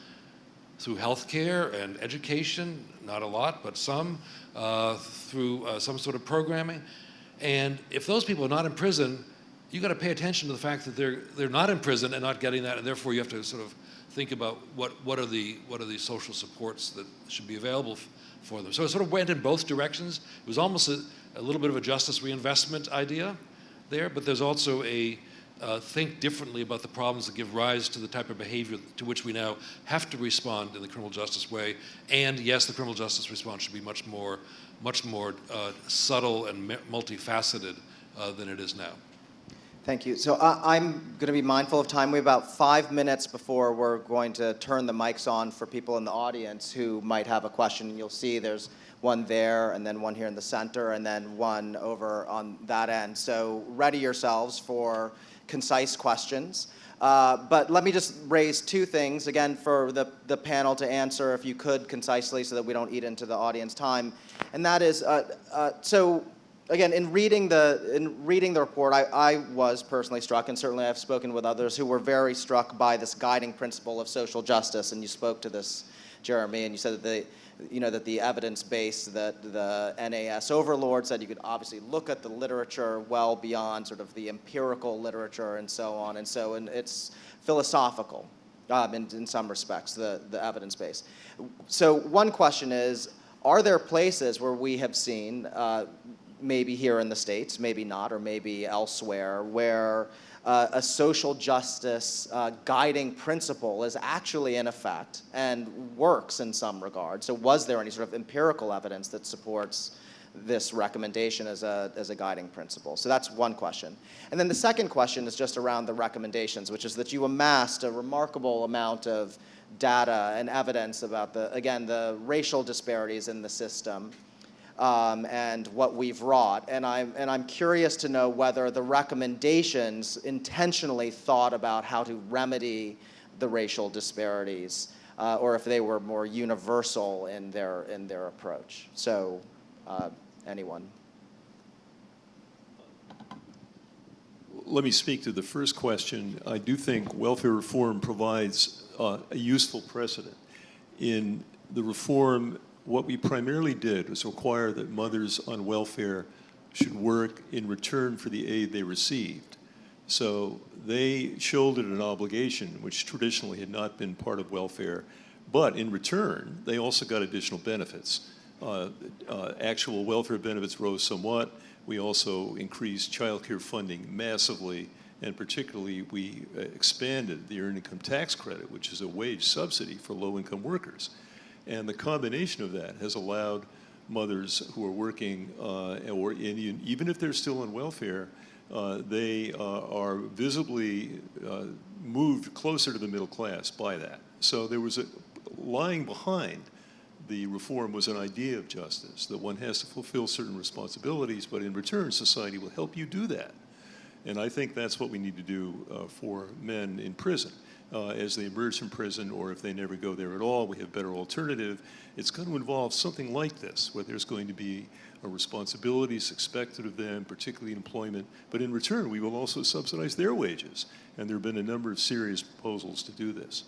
through health care and education, not a lot, but some, through some sort of programming. And if those people are not in prison, you've got to pay attention to the fact that they're not in prison and not getting that, and therefore you have to sort of think about what are the social supports that should be available for them. So it sort of went in both directions. It was almost a little bit of a justice reinvestment idea there, but there's also a think differently about the problems that give rise to the type of behavior to which we now have to respond in the criminal justice way. And yes, the criminal justice response should be much more subtle and multifaceted than it is now. Thank you. So I'm going to be mindful of time. We have about 5 minutes before we're going to turn the mics on for people in the audience who might have a question. You'll see there's one there, and then one here in the center, and then one over on that end. So ready yourselves for concise questions. But let me just raise two things, again, for the panel to answer, if you could, concisely, so that we don't eat into the audience time. And that is, so again, in reading the report, I was personally struck, and certainly I've spoken with others who were very struck by this guiding principle of social justice. And you spoke to this, Jeremy, and you said that that the evidence base that the NAS overlord said you could obviously look at the literature well beyond sort of the empirical literature and so on. And so it's philosophical in some respects, the evidence base. So one question is, are there places where we have seen, maybe here in the States, maybe not, or maybe elsewhere, where a social justice guiding principle is actually in effect and works in some regard? So was there any sort of empirical evidence that supports this recommendation as a guiding principle? So that's one question. And then the second question is just around the recommendations, which is that you amassed a remarkable amount of data and evidence about the racial disparities in the system. And what we've wrought, and I'm curious to know whether the recommendations intentionally thought about how to remedy the racial disparities, or if they were more universal in their approach. So, anyone? Let me speak to the first question. I do think welfare reform provides a useful precedent. In the reform, what we primarily did was require that mothers on welfare should work in return for the aid they received. So they shouldered an obligation which traditionally had not been part of welfare, but in return, they also got additional benefits. Actual welfare benefits rose somewhat. We also increased child care funding massively, and particularly we expanded the earned income tax credit, which is a wage subsidy for low-income workers. And the combination of that has allowed mothers who are working, or even if they're still on welfare, they are visibly moved closer to the middle class by that. So there was lying behind the reform was an idea of justice, that one has to fulfill certain responsibilities, but in return, society will help you do that. And I think that's what we need to do for men in prison. As they emerge from prison, or if they never go there at all, we have better alternative. It's going to involve something like this, where there's going to be responsibilities expected of them, particularly employment, but in return, we will also subsidize their wages. And there have been a number of serious proposals to do this.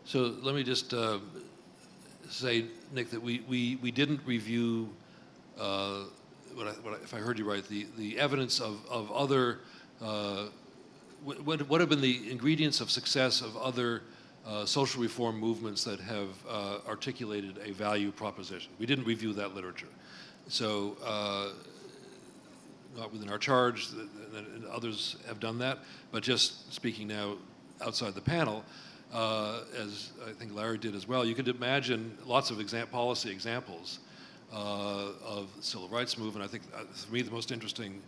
So let me just say, Nick, that we didn't review, if I heard you right, the evidence of other what have been the ingredients of success of other social reform movements that have articulated a value proposition? We didn't review that literature. So not within our charge, and others have done that, but just speaking now outside the panel, as I think Larry did as well, you could imagine lots of policy examples of the civil rights movement. I think for me the most interesting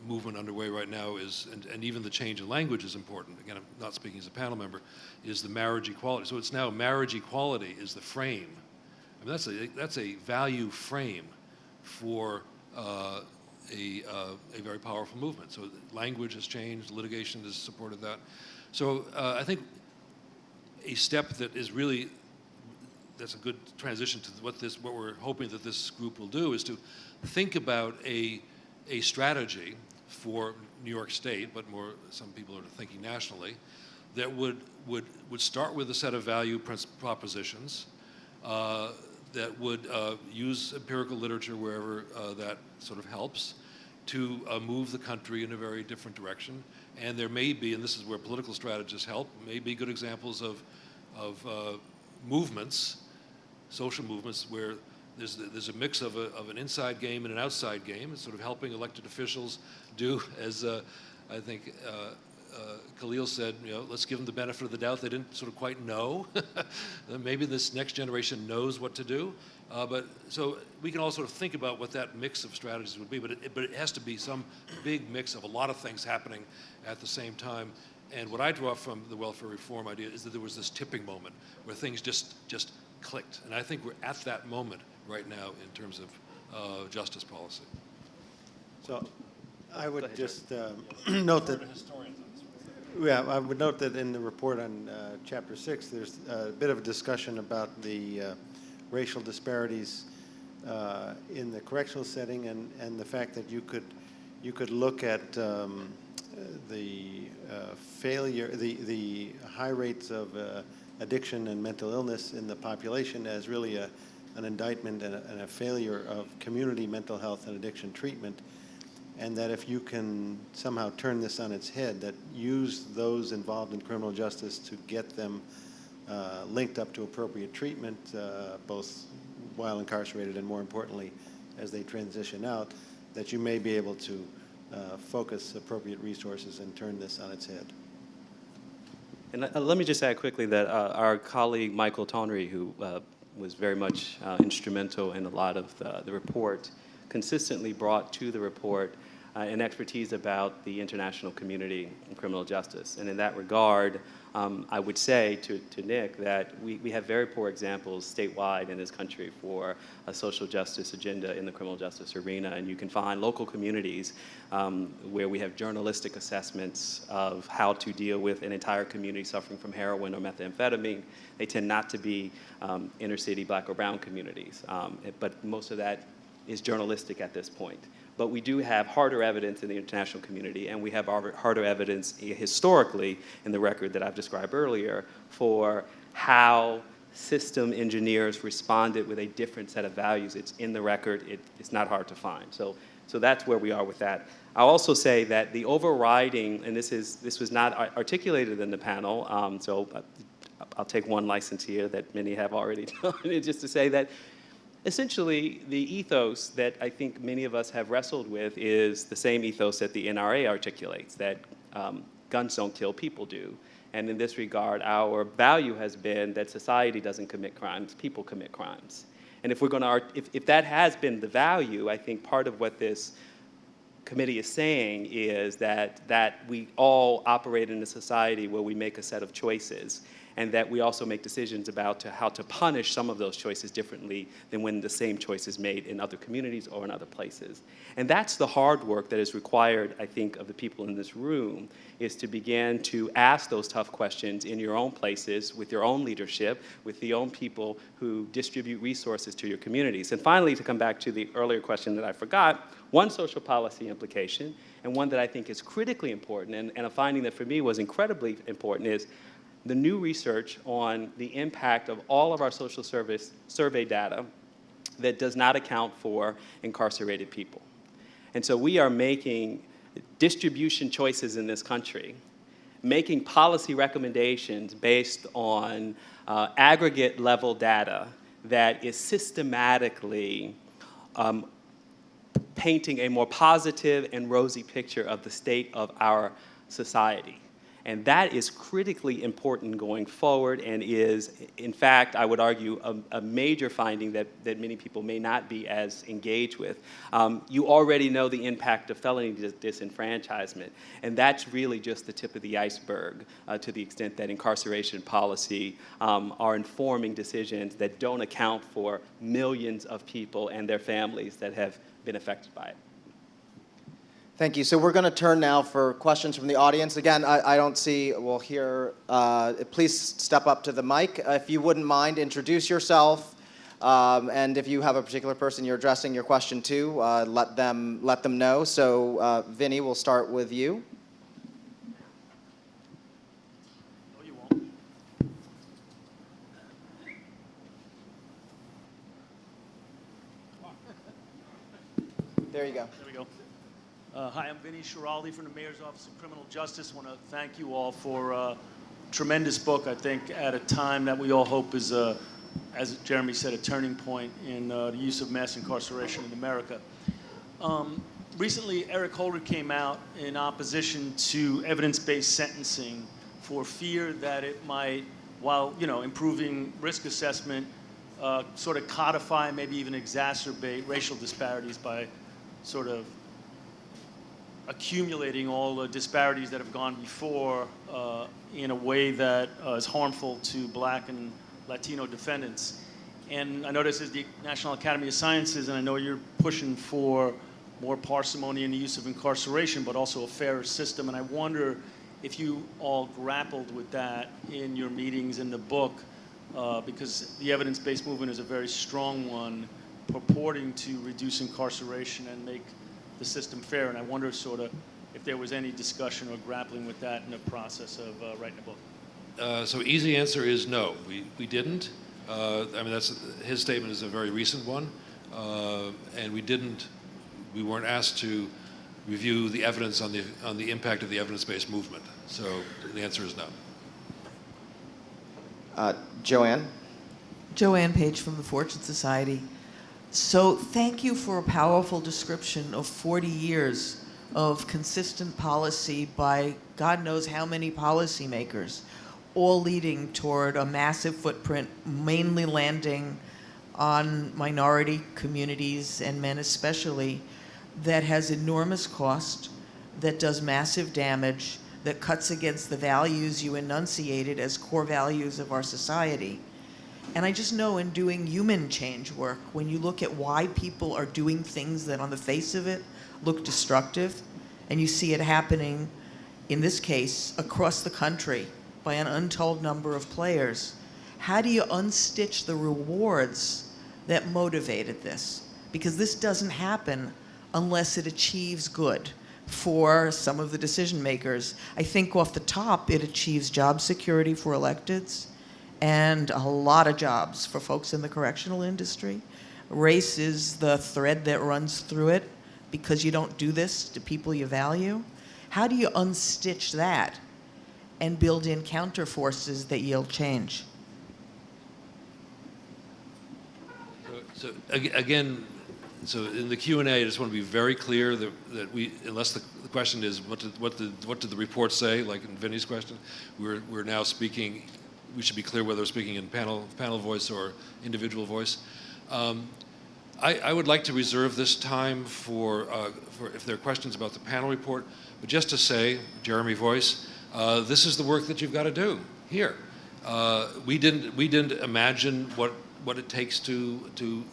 movement underway right now is, and even the change in language is important, again I'm not speaking as a panel member, is the marriage equality. So it's now marriage equality is the frame. I mean that's a value frame for a very powerful movement. So language has changed, litigation has supported that. So I think a step that is really, that's a good transition to what we're hoping that this group will do, is to think about a strategy for New York State, but more, some people are thinking nationally, that would start with a set of value propositions that would use empirical literature wherever that sort of helps to move the country in a very different direction. And there may be, and this is where political strategists help, may be good examples of movements, social movements, where there's a mix of an inside game and an outside game. It's sort of helping elected officials do, as I think Khalil said, let's give them the benefit of the doubt. They didn't sort of quite know. Maybe this next generation knows what to do. But so we can all sort of think about what that mix of strategies would be, but it has to be some big mix of a lot of things happening at the same time. And what I draw from the welfare reform idea is that there was this tipping moment where things just clicked. And I think we're at that moment right now in terms of justice policy. So I would just note that, yeah, I would note that in the report on Chapter 6, there's a bit of a discussion about the racial disparities in the correctional setting and the fact that you could look at the failure, the high rates of addiction and mental illness in the population as really an indictment and a failure of community mental health and addiction treatment, and that if you can somehow turn this on its head, that use those involved in criminal justice to get them linked up to appropriate treatment, both while incarcerated and, more importantly, as they transition out, that you may be able to focus appropriate resources and turn this on its head. And let me just add quickly that our colleague Michael Tonry, who was very much instrumental in a lot of the report, consistently brought to the report an expertise about the international community in criminal justice. And in that regard, I would say to Nick that we have very poor examples statewide in this country for a social justice agenda in the criminal justice arena. And you can find local communities where we have journalistic assessments of how to deal with an entire community suffering from heroin or methamphetamine. They tend not to be inner city black or brown communities, but most of that is journalistic at this point. But we do have harder evidence in the international community, and we have harder evidence historically in the record that I've described earlier for how system engineers responded with a different set of values. It's in the record. It's not hard to find. So that's where we are with that. I'll also say that the overriding, and this was not articulated in the panel, so I'll take one license here that many have already done, just to say that essentially, the ethos that I think many of us have wrestled with is the same ethos that the NRA articulates, that guns don't kill, people do. And in this regard, our value has been that society doesn't commit crimes, people commit crimes. And if we're going to, if that has been the value, I think part of what this committee is saying is that we all operate in a society where we make a set of choices, and that we also make decisions about how to punish some of those choices differently than when the same choice is made in other communities or in other places. And that's the hard work that is required, I think, of the people in this room, is to begin to ask those tough questions in your own places, with your own leadership, with the own people who distribute resources to your communities. And finally, to come back to the earlier question that I forgot, one social policy implication, and one that I think is critically important, and a finding that for me was incredibly important, is the new research on the impact of all of our social service survey data that does not account for incarcerated people. And so we are making distribution choices in this country, making policy recommendations based on aggregate level data that is systematically painting a more positive and rosy picture of the state of our society. And that is critically important going forward, and is, in fact, I would argue, a major finding that many people may not be as engaged with. You already know the impact of felony disenfranchisement, and that's really just the tip of the iceberg to the extent that incarceration policy are informing decisions that don't account for millions of people and their families that have been affected by it. Thank you. So we're going to turn now for questions from the audience. Again, I don't see, we'll hear, please step up to the mic. If you wouldn't mind, introduce yourself. And if you have a particular person you're addressing your question to, let them know. So Vinny, we'll start with you. No, you won't. There you go. There we go. Hi, I'm Vinny Schiraldi from the Mayor's Office of Criminal Justice. I want to thank you all for a tremendous book, I think, at a time that we all hope is, as Jeremy said, a turning point in the use of mass incarceration in America. recently Eric Holder came out in opposition to evidence-based sentencing for fear that it might, while improving risk assessment, sort of codify, maybe even exacerbate racial disparities by sort of accumulating all the disparities that have gone before in a way that is harmful to Black and Latino defendants. And I know this is the National Academy of Sciences, and I know you're pushing for more parsimony in the use of incarceration, but also a fairer system. And I wonder if you all grappled with that in your meetings in the book, because the evidence-based movement is a very strong one, purporting to reduce incarceration and make the system fair. And I wonder sort of if there was any discussion or grappling with that in the process of writing a book. So easy answer is no, we didn't. I mean, his statement is a very recent one, and we weren't asked to review the evidence on the impact of the evidence-based movement. So the answer is no. Joanne? Joanne Page from the Fortune Society. So thank you for a powerful description of 40 years of consistent policy by God knows how many policymakers, all leading toward a massive footprint, mainly landing on minority communities and men especially, that has enormous cost, that does massive damage, that cuts against the values you enunciated as core values of our society. And I just know in doing human change work, when you look at why people are doing things that on the face of it look destructive, and you see it happening, in this case, across the country by an untold number of players, how do you unstitch the rewards that motivated this? Because this doesn't happen unless it achieves good for some of the decision makers. I think off the top, it achieves job security for electeds and a lot of jobs for folks in the correctional industry. Race is the thread that runs through it because you don't do this to people you value. How do you unstitch that and build in counter forces that yield change? So again, so in the Q&A, I just want to be very clear that we, unless the question is what did the report say, like in Vinny's question, we're now speaking. We should be clear whether we're speaking in panel voice or individual voice. I would like to reserve this time for if there are questions about the panel report, but just to say, Jeremy Voice, this is the work that you've got to do here. We didn't imagine what it takes to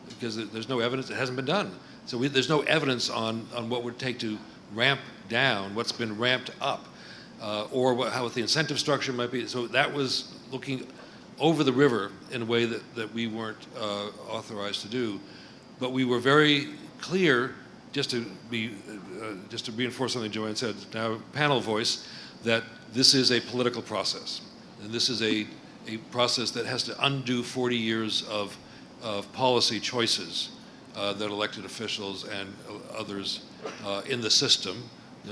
because there's no evidence, it hasn't been done. So there's no evidence on what it would take to ramp down what's been ramped up, or how the incentive structure might be. So that was looking over the river in a way that we weren't authorized to do. But we were very clear, just to reinforce something Joanne said, now panel voice, that this is a political process. And this is a process that has to undo 40 years of policy choices that elected officials and others in the system,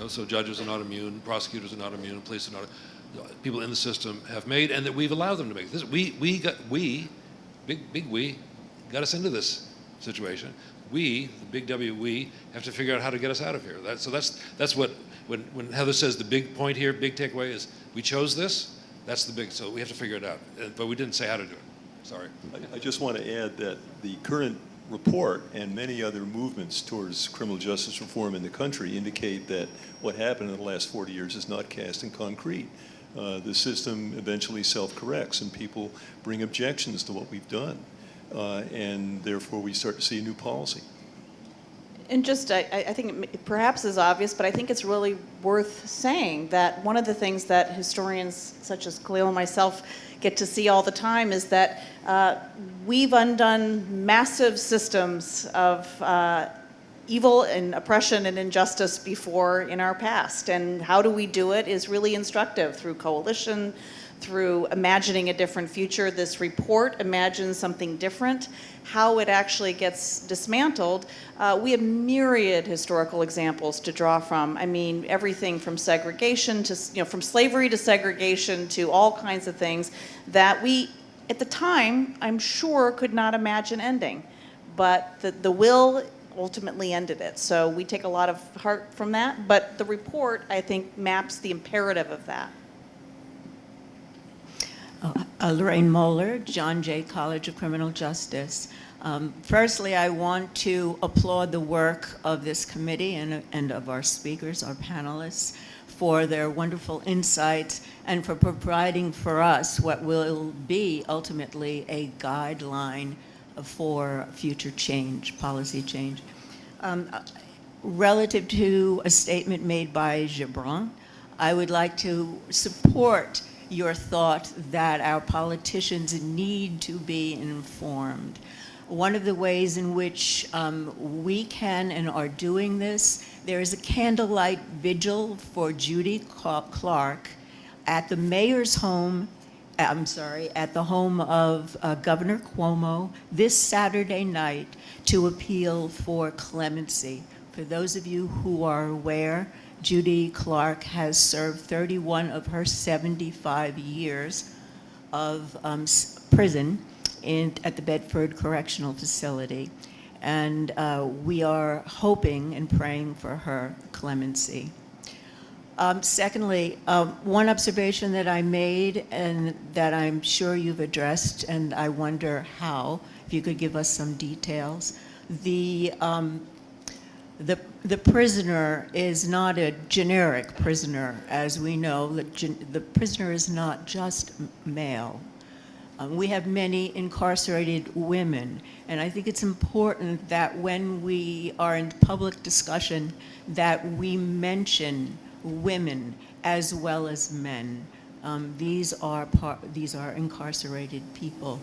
so judges are not immune, prosecutors are not immune, police are not, people in the system have made, and that we've allowed them to make this. We got us into this situation. We, the big W, we have to figure out how to get us out of here. So that's what, when Heather says the big point here, big takeaway is we chose this, that's the big, so we have to figure it out. But we didn't say how to do it. Sorry. I just want to add that the current report and many other movements towards criminal justice reform in the country indicate that what happened in the last 40 years is not cast in concrete. The system eventually self-corrects and people bring objections to what we've done. And therefore we start to see a new policy. And just, I think it perhaps is obvious, but I think it's really worth saying that one of the things that historians such as Khalil and myself get to see all the time is that we've undone massive systems of evil and oppression and injustice before in our past. And how do we do it is really instructive through coalition, through imagining a different future. This report imagines something different. How it actually gets dismantled, we have myriad historical examples to draw from. I mean, everything from segregation to, from slavery to segregation to all kinds of things that we, at the time, I'm sure, could not imagine ending. But the will ultimately ended it. So we take a lot of heart from that, but the report, I think, maps the imperative of that. Lorraine Moeller, John Jay College of Criminal Justice. Firstly, I want to applaud the work of this committee and of our speakers, our panelists, for their wonderful insights and for providing for us what will be ultimately a guideline for future change, policy change. Relative to a statement made by Gibran, I would like to support your thought that our politicians need to be informed. One of the ways in which we can and are doing this, there is a candlelight vigil for Judy Clark at the mayor's home, at the home of Governor Cuomo this Saturday night to appeal for clemency. For those of you who are aware, Judy Clark has served 31 of her 75 years of prison at the Bedford Correctional Facility. And we are hoping and praying for her clemency. Secondly, one observation that I made and that I'm sure you've addressed, and I wonder how, if you could give us some details. The prisoner is not a generic prisoner, as we know. The prisoner is not just male. We have many incarcerated women, and I think it's important that when we are in public discussion that we mention women as well as men. These are incarcerated people.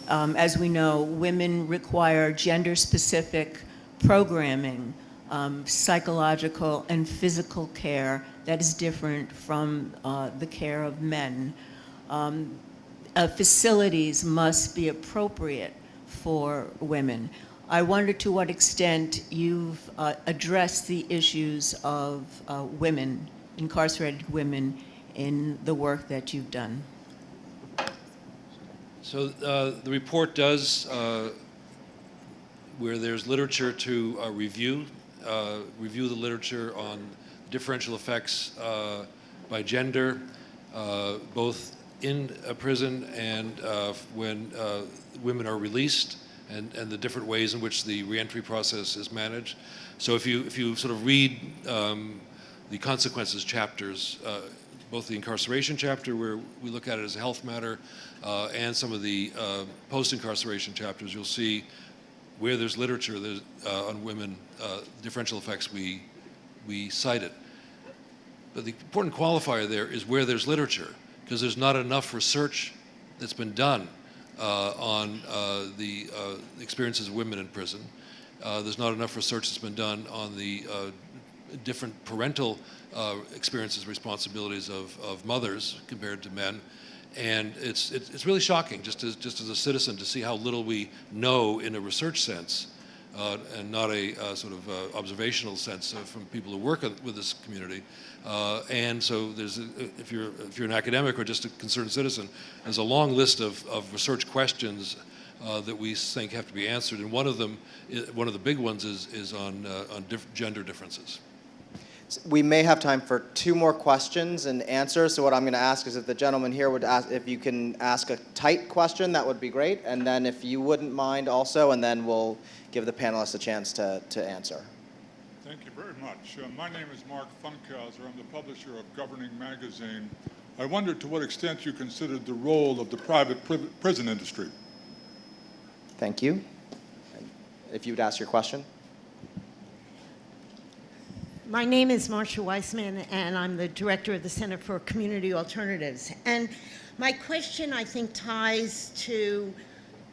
As we know, women require gender-specific programming, psychological and physical care that is different from the care of men. Facilities must be appropriate for women. I wonder to what extent you've addressed the issues of women, incarcerated women, in the work that you've done. So the report does, where there's literature to review the literature on differential effects by gender, both in a prison and when women are released, and the different ways in which the reentry process is managed. So if you sort of read the consequences chapters, both the incarceration chapter, where we look at it as a health matter, and some of the post-incarceration chapters, you'll see where there's literature on women, differential effects, we cite it. But the important qualifier there is where there's literature, because there's not enough research that's been done on the experiences of women in prison. There's not enough research that's been done on the different parental experiences, responsibilities of mothers compared to men. And it's really shocking, just as a citizen, to see how little we know in a research sense, and not a sort of observational sense from people who work with this community. And so there's, if you're an academic or just a concerned citizen, there's a long list of research questions that we think have to be answered. And one of them, one of the big ones, is on gender differences. We may have time for 2 more questions and answers. So what I'm going to ask is if the gentleman here would ask, if you can ask a tight question, that would be great. And then if you wouldn't mind also, and then we'll give the panelists a chance to answer. Thank you very much. My name is Mark Funkhauser. I'm the publisher of Governing Magazine. I wondered to what extent you considered the role of the private prison industry. Thank you. If you would ask your question. My name is Marcia Weissman, and I'm the director of the Center for Community Alternatives. And my question, I think, ties to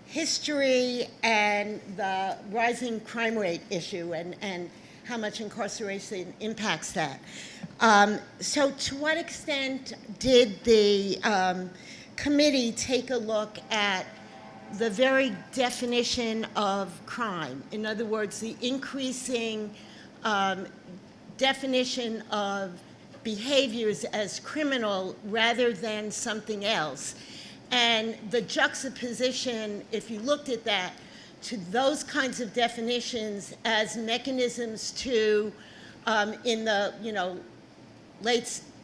history and the rising crime rate issue and how much incarceration impacts that. So to what extent did the committee take a look at the very definition of crime? In other words, the increasing definition of behaviors as criminal rather than something else. And the juxtaposition, if you looked at that, to those kinds of definitions as mechanisms to, in the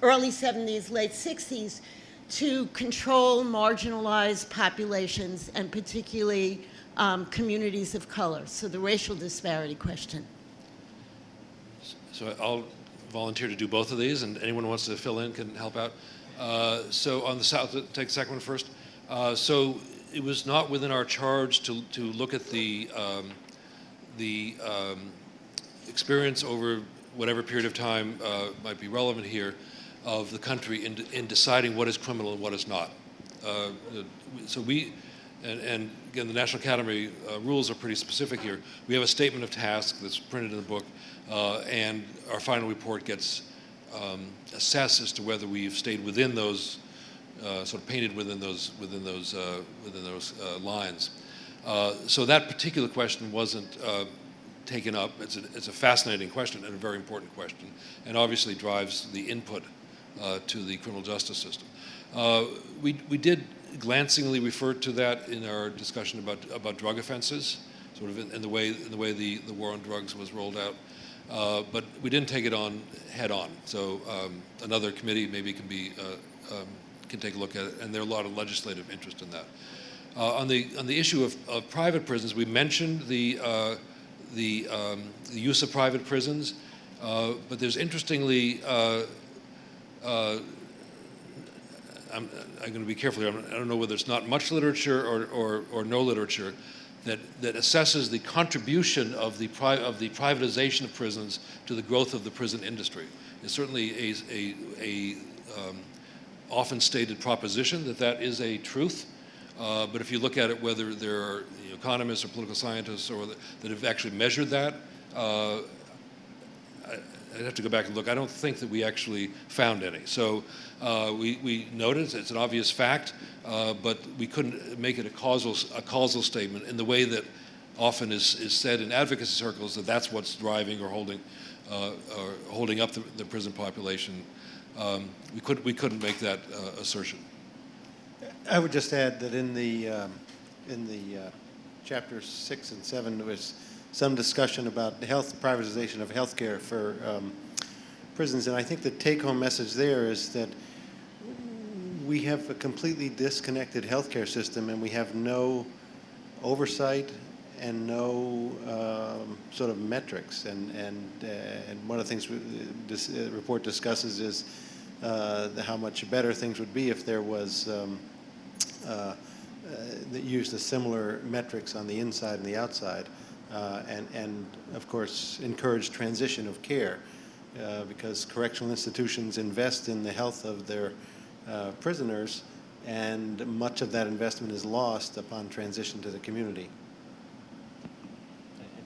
early 70s, late 60s, to control marginalized populations and particularly communities of color. So the racial disparity question. So I'll volunteer to do both of these, and anyone who wants to fill in can help out. So on the south, take the second one first. So it was not within our charge to look at the experience over whatever period of time might be relevant here of the country in deciding what is criminal and what is not. So we, and again, the National Academy rules are pretty specific here. We have a statement of task that's printed in the book, and our final report gets assessed as to whether we've stayed within those, sort of painted within those lines. So that particular question wasn't taken up. It's a fascinating question and a very important question, and obviously drives the input to the criminal justice system. We did glancingly refer to that in our discussion about drug offenses, sort of in the way the war on drugs was rolled out, but we didn't take it on head on. So another committee maybe can take a look at it, and there are a lot of legislative interest in that. On the issue of private prisons, we mentioned the use of private prisons, but there's interestingly, I'm going to be careful here. I don't know whether it's not much literature or no literature that assesses the contribution of the privatization of prisons to the growth of the prison industry. It's certainly a often stated proposition that is a truth. But if you look at it, whether there are economists or political scientists that have actually measured that, I'd have to go back and look. I don't think that we actually found any. So we noted it's an obvious fact, but we couldn't make it a causal statement in the way that often is said in advocacy circles, that's what's driving or holding up the prison population. We couldn't make that assertion. I would just add that in the chapters 6 and 7, there was some discussion about the privatization of healthcare for prisons, and I think the take-home message there is that we have a completely disconnected healthcare system, and we have no oversight and no sort of metrics. And one of the things this report discusses is how much better things would be if there was that used a similar metrics on the inside and the outside, and of course encourage transition of care, because correctional institutions invest in the health of their prisoners, and much of that investment is lost upon transition to the community.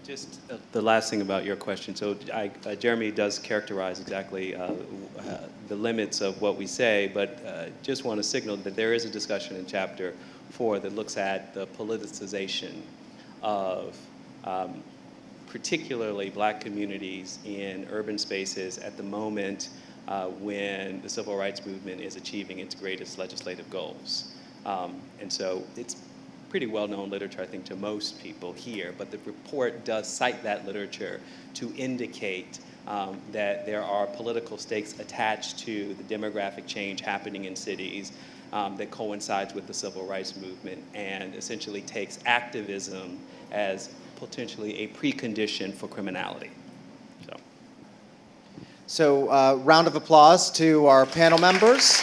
Just the last thing about your question. So Jeremy does characterize exactly the limits of what we say, but just want to signal that there is a discussion in Chapter 4 that looks at the politicization of particularly black communities in urban spaces at the moment when the civil rights movement is achieving its greatest legislative goals. And so it's pretty well-known literature, I think, to most people here, but the report does cite that literature to indicate that there are political stakes attached to the demographic change happening in cities that coincides with the civil rights movement and essentially takes activism as potentially a precondition for criminality. So round of applause to our panel members.